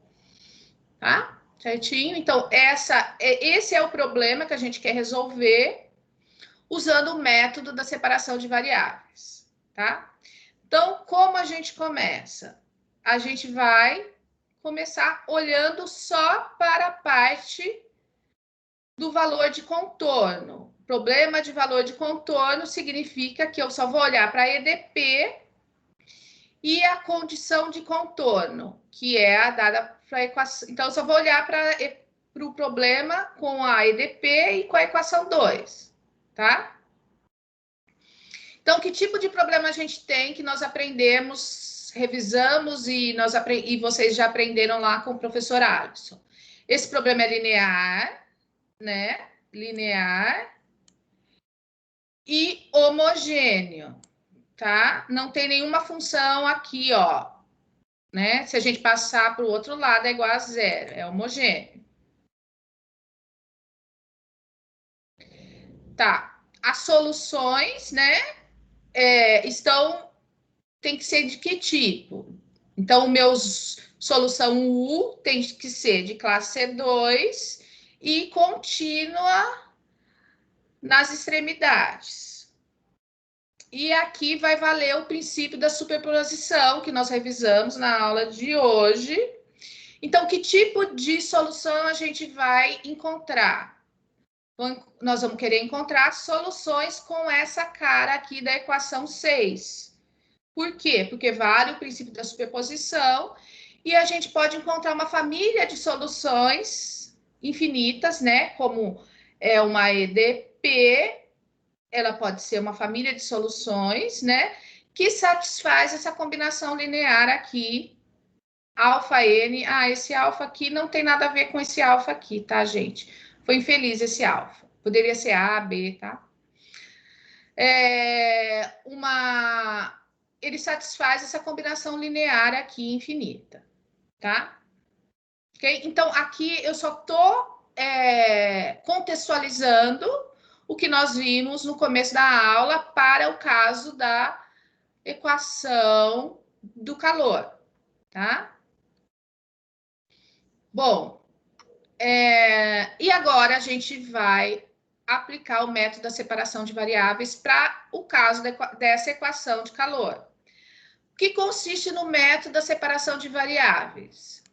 tá? Certinho? Então, esse é o problema que a gente quer resolver usando o método da separação de variáveis, tá? Então, como a gente começa? A gente vai começar olhando só para a parte do valor de contorno. Problema de valor de contorno significa que eu só vou olhar para a EDP e a condição de contorno, que é a dada para a equação. Então, eu só vou olhar para o problema com a EDP e com a equação 2, tá? Então, que tipo de problema a gente tem que nós aprendemos, revisamos e vocês já aprenderam lá com o professor Alisson? Esse problema é linear, né? Linear e homogêneo, tá? Não tem nenhuma função aqui, ó, né? Se a gente passar para o outro lado é igual a 0, é homogêneo. Tá. As soluções, né? Tem que ser de que tipo? Então, o meu solução U tem que ser de classe C2 e contínua nas extremidades. E aqui vai valer o princípio da superposição, que nós revisamos na aula de hoje. Então, que tipo de solução a gente vai encontrar? Nós vamos querer encontrar soluções com essa cara aqui da equação 6. Por quê? Porque vale o princípio da superposição e a gente pode encontrar uma família de soluções infinitas, né? Como é uma EDP, ela pode ser uma família de soluções, né? Que satisfaz essa combinação linear aqui, alfa N. Ah, esse alfa aqui não tem nada a ver com esse alfa aqui, tá, gente? Foi infeliz esse alfa. Poderia ser A, B, tá? Ele satisfaz essa combinação linear aqui infinita, tá? Ok? Então, aqui eu só estou contextualizando o que nós vimos no começo da aula para o caso da equação do calor, tá? Bom, e agora a gente vai aplicar o método da separação de variáveis para o caso dessa equação de calor. O que consiste no método da separação de variáveis?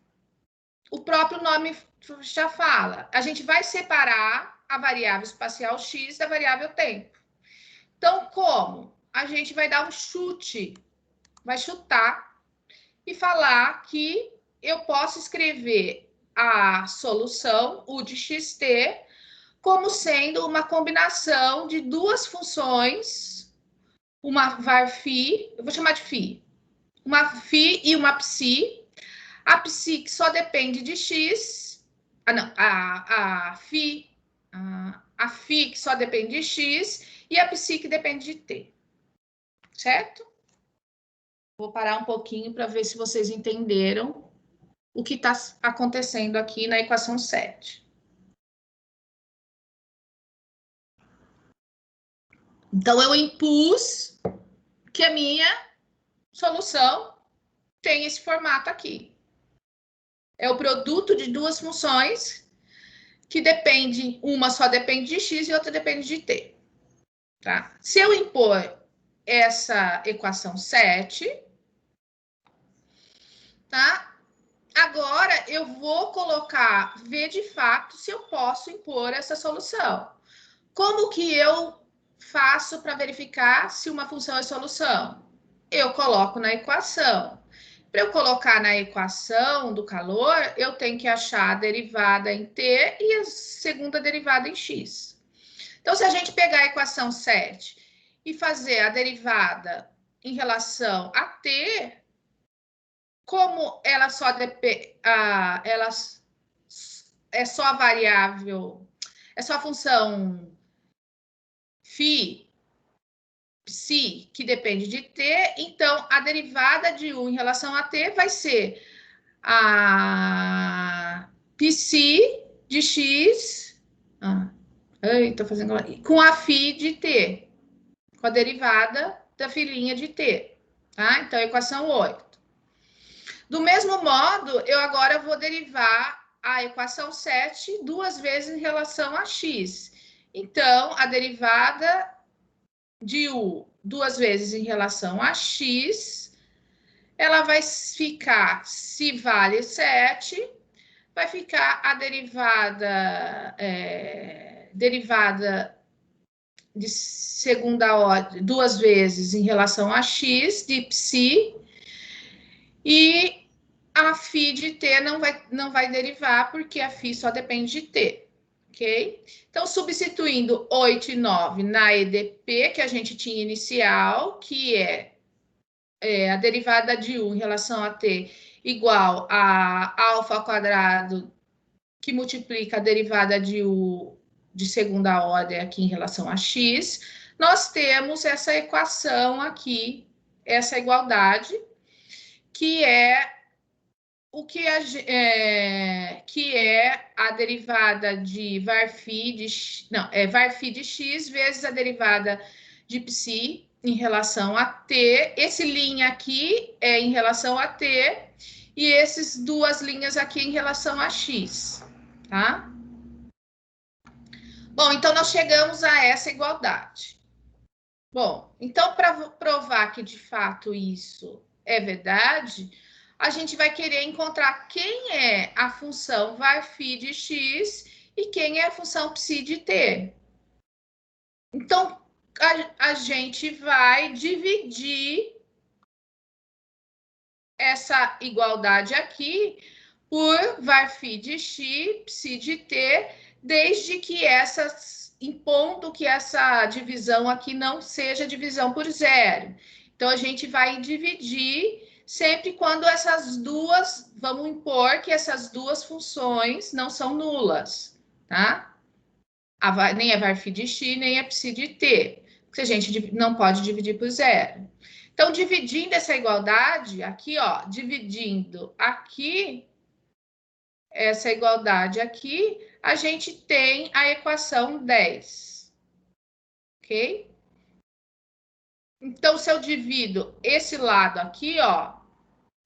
O próprio nome já fala. A gente vai separar a variável espacial x da variável tempo. Então, como? A gente vai dar um chute, vai chutar e falar que eu posso escrever a solução, u de xt, como sendo uma combinação de duas funções, uma var-φ, eu vou chamar de φ, uma φ e uma psi. A psi que só depende de x, a φ que só depende de x e a psi que depende de t, certo? Vou parar um pouquinho para ver se vocês entenderam o que está acontecendo aqui na equação 7. Então, eu impus que a minha solução tem esse formato aqui. É o produto de duas funções que depende, uma só depende de x e outra depende de t. Tá? Se eu impor essa equação 7, tá? Agora eu vou colocar, ver de fato se eu posso impor essa solução. Como que eu faço para verificar se uma função é solução? Eu coloco na equação. Para eu colocar na equação do calor, eu tenho que achar a derivada em t e a segunda derivada em x. Então, se a gente pegar a equação 7 e fazer a derivada em relação a t, como ela só ela é só a variável, é só a função φ, psi, que depende de t, então a derivada de u em relação a t vai ser a psi de x, tô fazendo com a φ de t, com a derivada da filhinha de t, tá? Então, equação 8. Do mesmo modo, eu agora vou derivar a equação 7 duas vezes em relação a x. Então, a derivada de u duas vezes em relação a x, ela vai ficar, se vale 7, vai ficar a derivada de segunda ordem duas vezes em relação a x de psi, e a φ de t não vai derivar, porque a φ só depende de t, ok? Então, substituindo 8 e 9 na EDP, que a gente tinha inicial, que é a derivada de u em relação a t igual a alfa ao quadrado, que multiplica a derivada de u de segunda ordem aqui em relação a x, nós temos essa equação aqui, essa igualdade, que é que é a derivada de var-φ de x vezes a derivada de psi em relação a t. Esse linha aqui é em relação a t e essas duas linhas aqui em relação a x, tá? Bom, então nós chegamos a essa igualdade. Bom, então, para provar que de fato isso é verdade, a gente vai querer encontrar quem é a função var_phi de x e quem é a função psi de t. Então, a gente vai dividir essa igualdade aqui por var_phi de x, psi de t, desde que impondo que essa divisão aqui não seja divisão por zero. Então, a gente vai dividir sempre quando essas duas, vamos impor que essas duas funções não são nulas, tá? Nem a var_phi de x, nem a psi de t, porque a gente não pode dividir por zero. Então, dividindo essa igualdade, aqui, ó, dividindo aqui, essa igualdade aqui, a gente tem a equação 10. Ok? Então, se eu divido esse lado aqui, ó,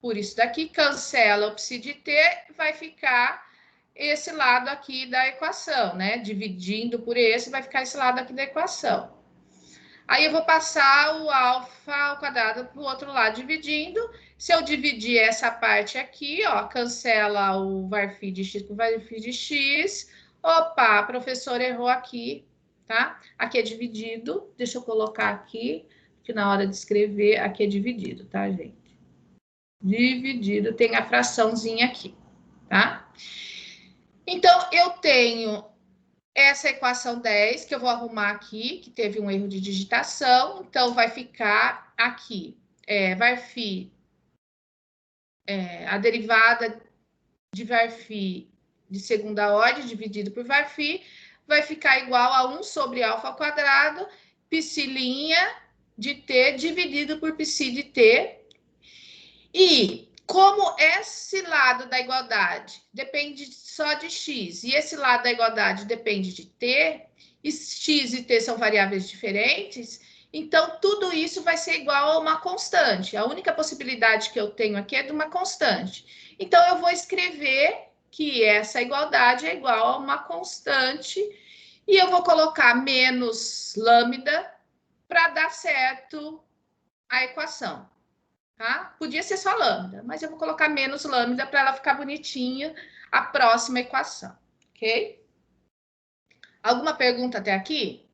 por isso daqui, cancela o psi de t, vai ficar esse lado aqui da equação, né? Dividindo por esse, vai ficar esse lado aqui da equação. Aí eu vou passar o alfa ao quadrado para o outro lado, dividindo. Se eu dividir essa parte aqui, ó, cancela o var_phi de x com var_phi de x. Opa, a professora errou aqui, tá? Aqui é dividido. Deixa eu colocar aqui, que na hora de escrever, aqui é dividido, tá, gente? Dividido, tem a fraçãozinha aqui, tá? Então, eu tenho essa equação 10, que eu vou arrumar aqui, que teve um erro de digitação. Então, vai ficar aqui, var_phi, a derivada de var_phi de segunda ordem, dividido por var_phi, vai ficar igual a 1 sobre alfa ao quadrado, psi' de t, dividido por psi de t. E como esse lado da igualdade depende só de x, e esse lado da igualdade depende de t, e x e t são variáveis diferentes, então tudo isso vai ser igual a uma constante. A única possibilidade que eu tenho aqui é de uma constante. Então, eu vou escrever que essa igualdade é igual a uma constante, e eu vou colocar menos lambda para dar certo a equação. Tá? Podia ser só lambda, mas eu vou colocar menos lambda para ela ficar bonitinha a próxima equação, ok? Alguma pergunta até aqui?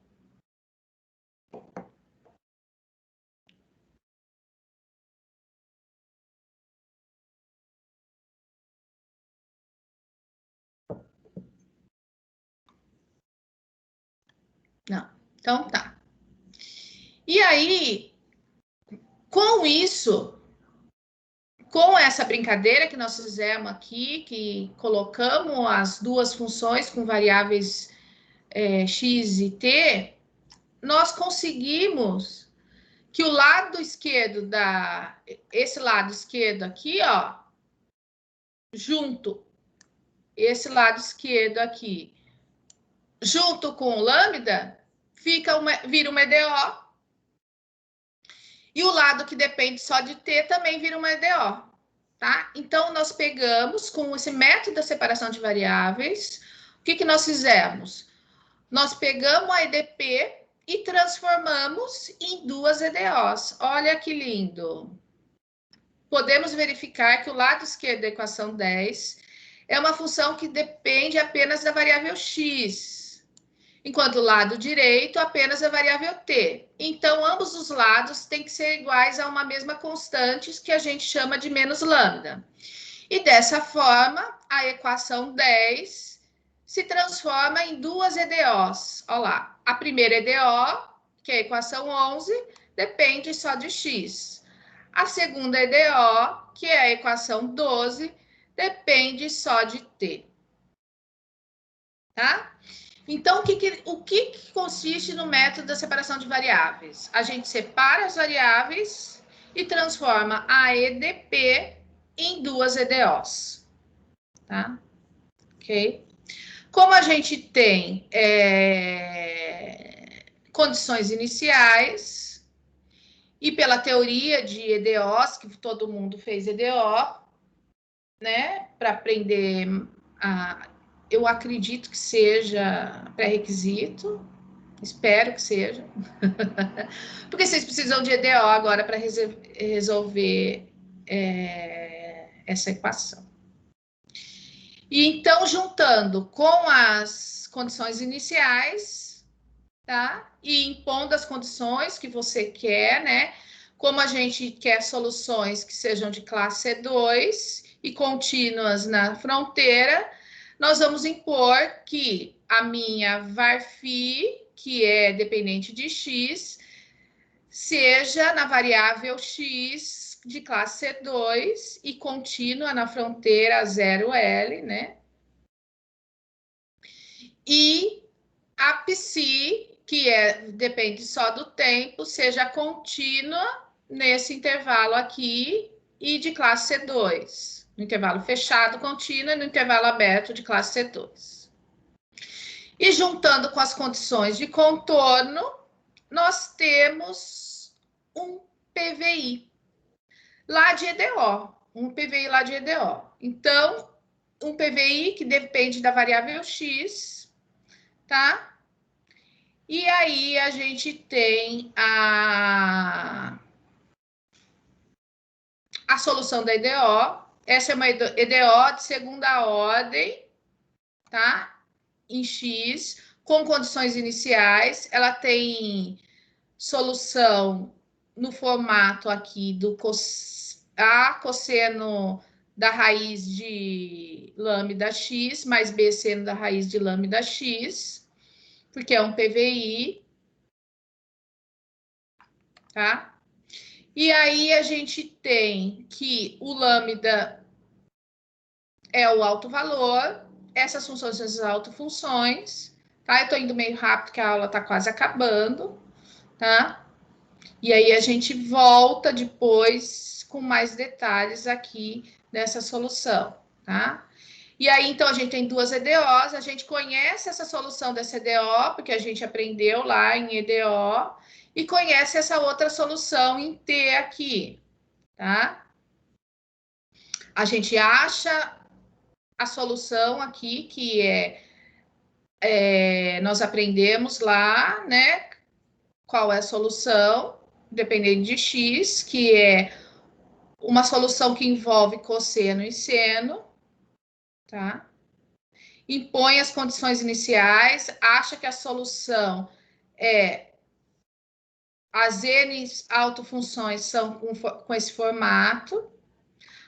Não. Então tá. E aí, com isso, com essa brincadeira que nós fizemos aqui, que colocamos as duas funções com variáveis x e t, nós conseguimos que o lado esquerdo esse lado esquerdo aqui, ó, junto, esse lado esquerdo aqui, junto com o lambda, vira uma EDO. E o lado que depende só de t também vira uma EDO. Tá? Então, nós pegamos, com esse método da separação de variáveis, o que nós fizemos? Nós pegamos a EDP e transformamos em duas EDOs. Olha que lindo! Podemos verificar que o lado esquerdo da equação 10 é uma função que depende apenas da variável x, enquanto o lado direito apenas da variável t. Então, ambos os lados têm que ser iguais a uma mesma constante, que a gente chama de menos lambda. E dessa forma, a equação 10 se transforma em duas EDOs. Olha lá, a primeira EDO, que é a equação 11, depende só de x. A segunda EDO, que é a equação 12, depende só de t. Tá? Então, o que consiste no método da separação de variáveis? A gente separa as variáveis e transforma a EDP em duas EDOs. Tá? Ok? Como a gente tem condições iniciais, e pela teoria de EDOs, que todo mundo fez EDO, né? Para aprender eu acredito que seja pré-requisito, Espero que seja. Porque vocês precisam de EDO agora para resolver essa equação. E então, juntando com as condições iniciais, tá? E impondo as condições que você quer, né? Como a gente quer soluções que sejam de classe E2 e contínuas na fronteira, nós vamos impor que a minha var-phi, que é dependente de x, seja na variável x de classe C2 e contínua na fronteira 0L, né? E a psi, que depende só do tempo, seja contínua nesse intervalo aqui e de classe C2. No intervalo fechado, contínua, e no intervalo aberto de classe C2. E juntando com as condições de contorno, nós temos um PVI lá de EDO, um PVI lá de EDO. Então, um PVI que depende da variável x, tá? E aí a gente tem a solução da EDO. Essa é uma EDO de segunda ordem, tá? Em x, com condições iniciais. Ela tem solução no formato aqui do A cosseno da raiz de lambda x mais B seno da raiz de lambda x, porque é um PVI, tá? E aí a gente tem que o lambda é o alto valor, essas funções são as autofunções, tá? Eu tô indo meio rápido, que a aula tá quase acabando, tá? E aí a gente volta depois com mais detalhes aqui nessa solução, tá? E aí, então, a gente tem duas EDOs, a gente conhece essa solução dessa EDO, porque a gente aprendeu lá em EDO, e conhece essa outra solução em T aqui, tá? A gente acha a solução aqui, que nós aprendemos lá, né? Qual é a solução, dependendo de x, que é uma solução que envolve cosseno e seno, tá? Impõe as condições iniciais, acha que a solução as n autofunções são com esse formato,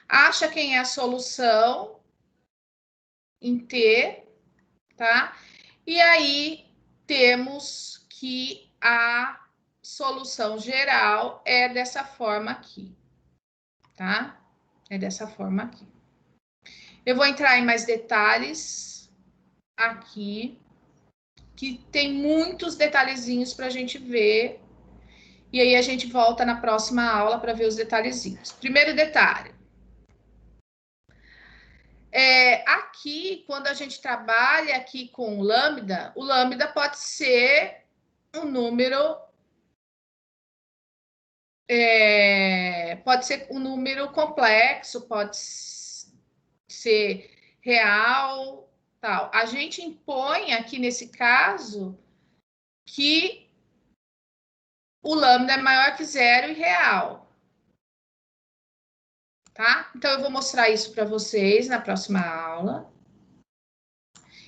acha quem é a solução em T, tá? E aí temos que a solução geral é dessa forma aqui, tá? É dessa forma aqui. Eu vou entrar em mais detalhes aqui, que tem muitos detalhezinhos para a gente ver. E aí a gente volta na próxima aula para ver os detalhezinhos. Primeiro detalhe. Aqui, quando a gente trabalha aqui com o lambda pode ser um número... pode ser um número complexo, pode ser real, tal. A gente impõe aqui nesse caso que o lambda é maior que zero e real, tá? Então eu vou mostrar isso para vocês na próxima aula.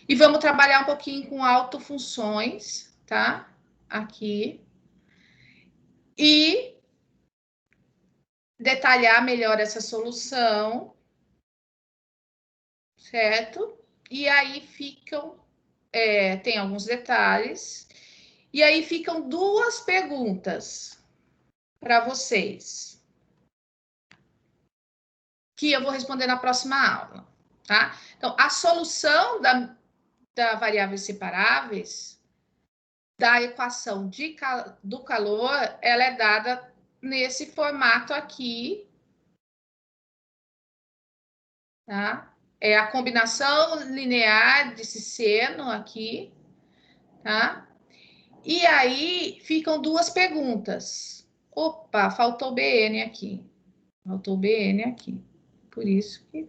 E vamos trabalhar um pouquinho com autofunções, tá? Aqui. E detalhar melhor essa solução, certo? E aí ficam, tem alguns detalhes, e aí ficam duas perguntas para vocês, que eu vou responder na próxima aula, tá? Então, a solução da variáveis separáveis da equação do calor, ela é dada nesse formato aqui, tá? É a combinação linear desse seno aqui, tá? E aí ficam duas perguntas. Opa, faltou BN aqui. Faltou BN aqui. Por isso que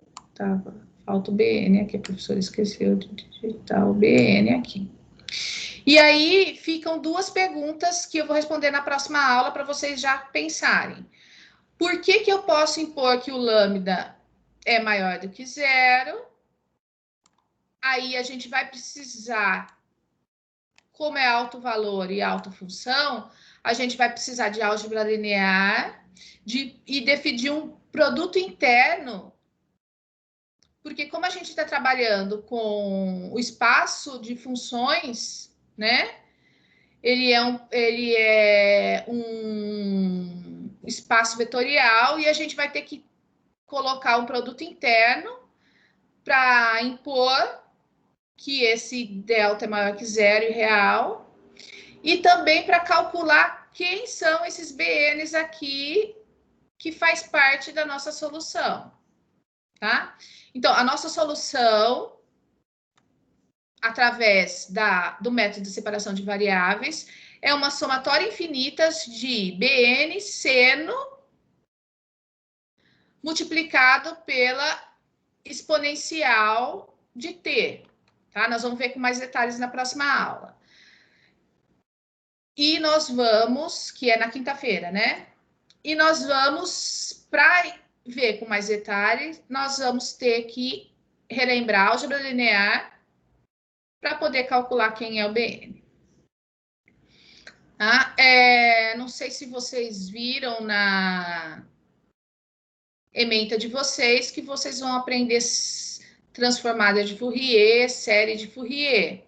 falta o BN aqui. A professora esqueceu de digitar o BN aqui. E aí ficam duas perguntas que eu vou responder na próxima aula para vocês já pensarem. Por que eu posso impor que o lambda é maior do que zero? Aí a gente vai precisar, como é alto valor e alta função, a gente vai precisar de álgebra linear e definir um produto interno, porque como a gente está trabalhando com o espaço de funções, né? Ele é um espaço vetorial e a gente vai ter que colocar um produto interno para impor que esse delta é maior que zero e real, e também para calcular quem são esses BNs aqui que faz parte da nossa solução, tá? Então, a nossa solução, através do método de separação de variáveis, é uma somatória infinita de BN seno multiplicado pela exponencial de t, tá? Nós vamos ver com mais detalhes na próxima aula. E nós vamos, que é na quinta-feira, né? E nós vamos, para ver com mais detalhes, nós vamos ter que relembrar a álgebra linear para poder calcular quem é o BN. Tá? Não sei se vocês viram na ementa de vocês que vocês vão aprender transformada de Fourier, série de Fourier.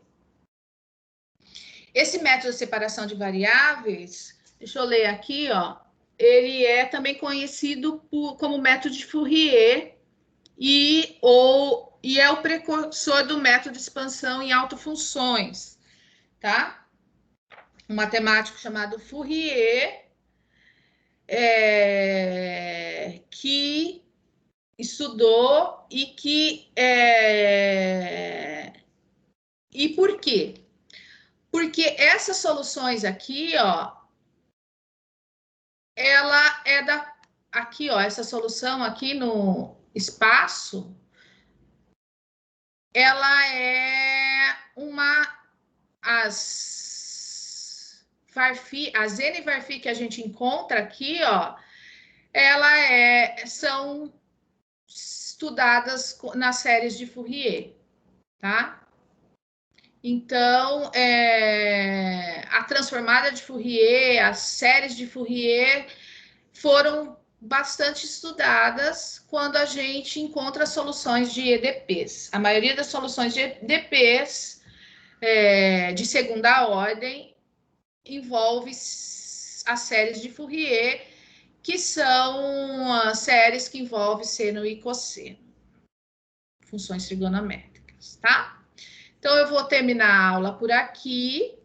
Esse método de separação de variáveis, deixa eu ler aqui, ó, ele é também conhecido como método de Fourier e é o precursor do método de expansão em autofunções, tá? Um matemático chamado Fourier, que estudou e que... E por quê? Porque essas soluções aqui, ó, ela é da... Aqui, ó, essa solução aqui no espaço, ela é as N-Varphy que a gente encontra aqui, ó, são estudadas nas séries de Fourier, tá? Então, a transformada de Fourier, as séries de Fourier foram bastante estudadas quando a gente encontra soluções de EDPs. A maioria das soluções de EDPs de segunda ordem envolve as séries de Fourier, que são as séries que envolvem seno e cosseno, funções trigonométricas, tá? Então, eu vou terminar a aula por aqui.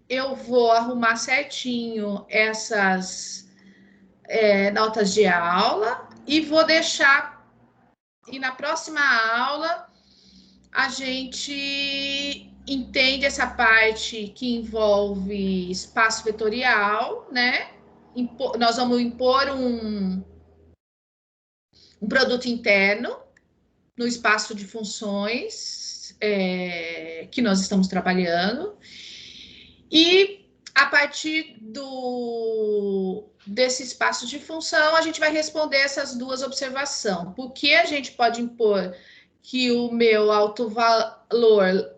Eu vou arrumar certinho essas notas de aula e vou deixar... E na próxima aula, a gente entende essa parte que envolve espaço vetorial, né? Nós vamos impor um produto interno no espaço de funções que nós estamos trabalhando. E a partir desse espaço de função, a gente vai responder essas duas observações. Por que a gente pode impor que o meu alto valor,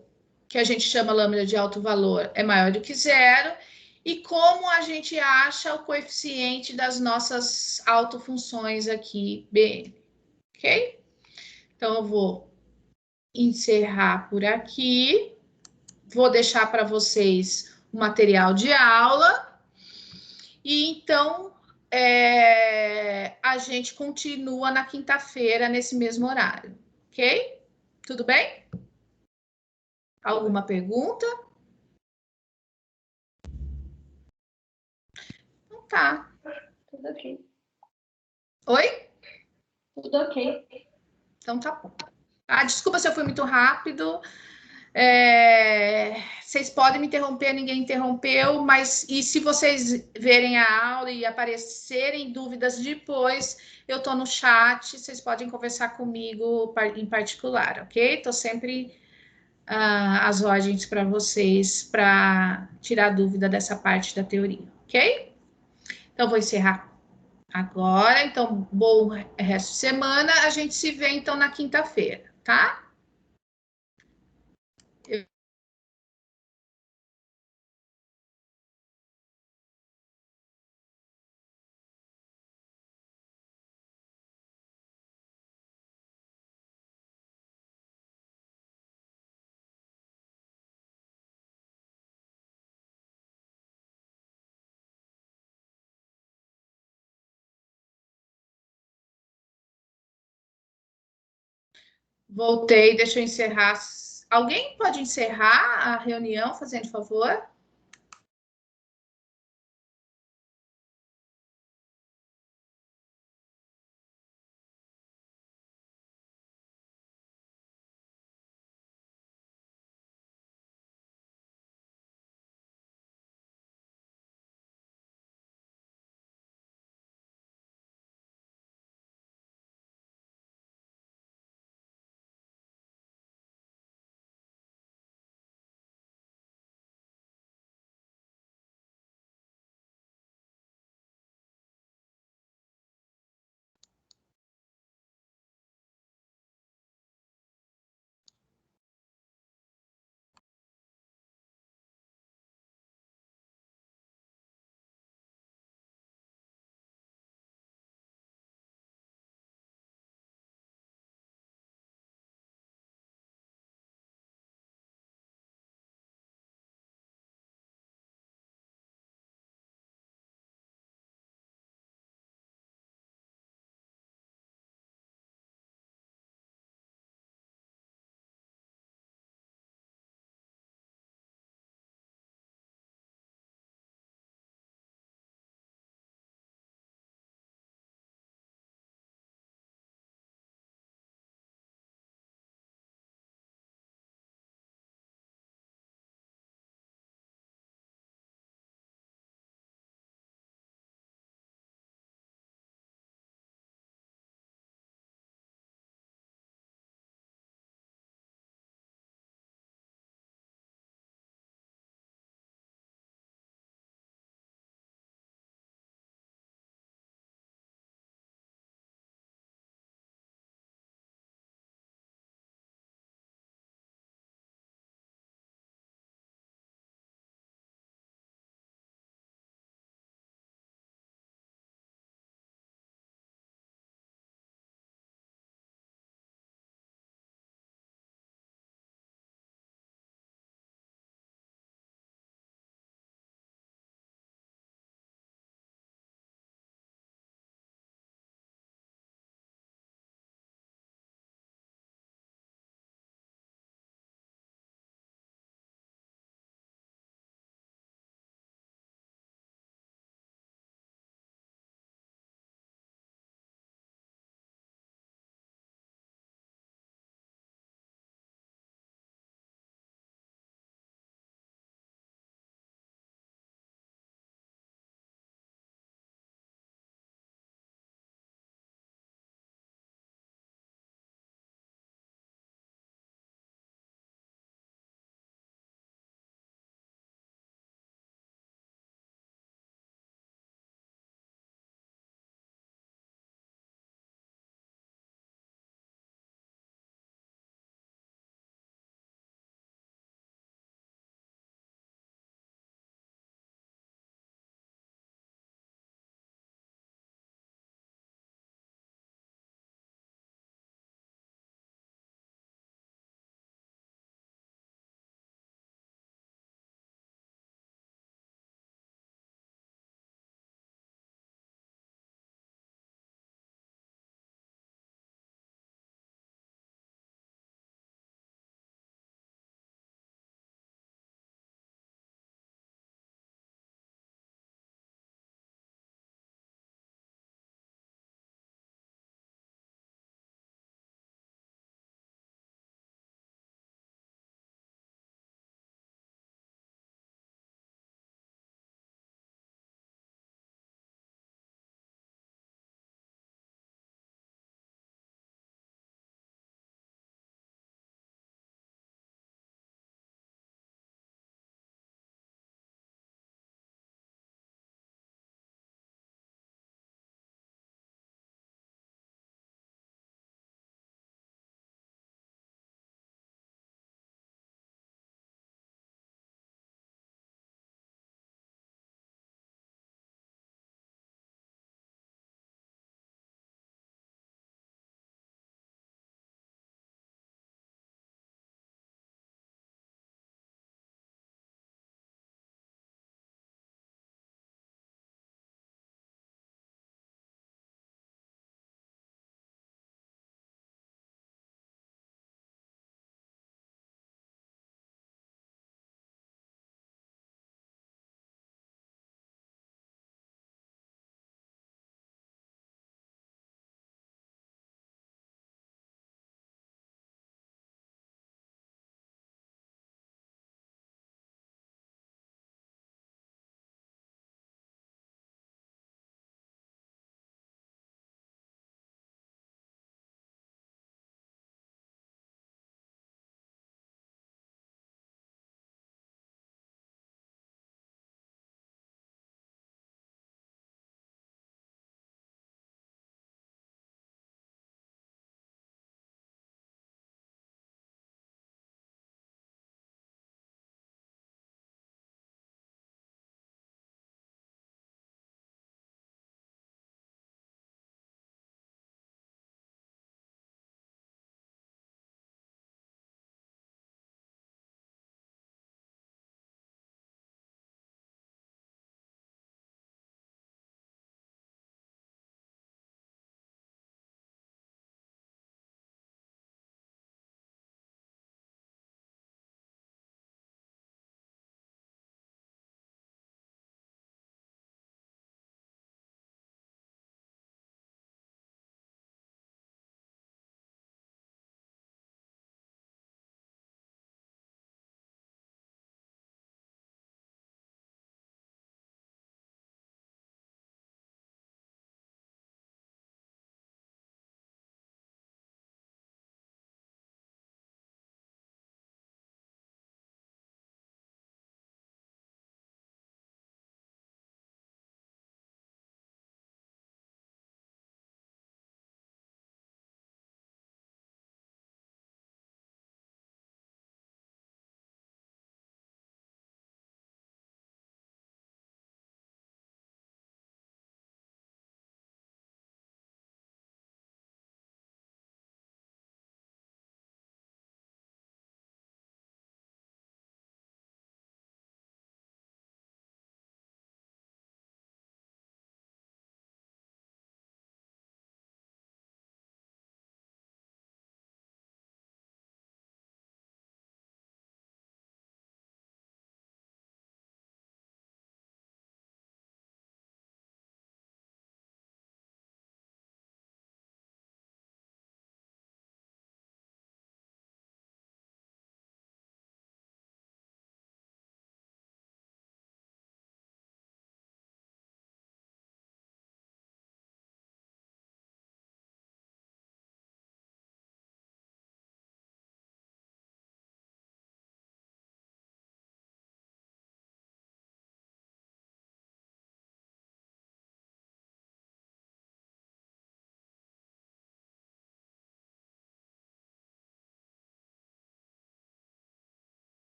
que a gente chama lambda de alto valor, é maior do que zero, e como a gente acha o coeficiente das nossas autofunções aqui, BN, ok? Então, eu vou encerrar por aqui. Vou deixar para vocês o material de aula. E então, a gente continua na quinta-feira, nesse mesmo horário, ok? Tudo bem? Alguma pergunta? Então tá. Tudo ok. Oi? Tudo ok. Então tá bom. Desculpa se eu fui muito rápido. Vocês podem me interromper, ninguém interrompeu, mas e se vocês verem a aula e aparecerem dúvidas depois, eu estou no chat, vocês podem conversar comigo em particular, ok? Estou sempre as ordens para vocês, para tirar dúvida dessa parte da teoria, ok? Então, vou encerrar agora. Então, bom resto de semana. A gente se vê, então, na quinta-feira, tá? Voltei, deixa eu encerrar. Alguém pode encerrar a reunião, fazendo favor?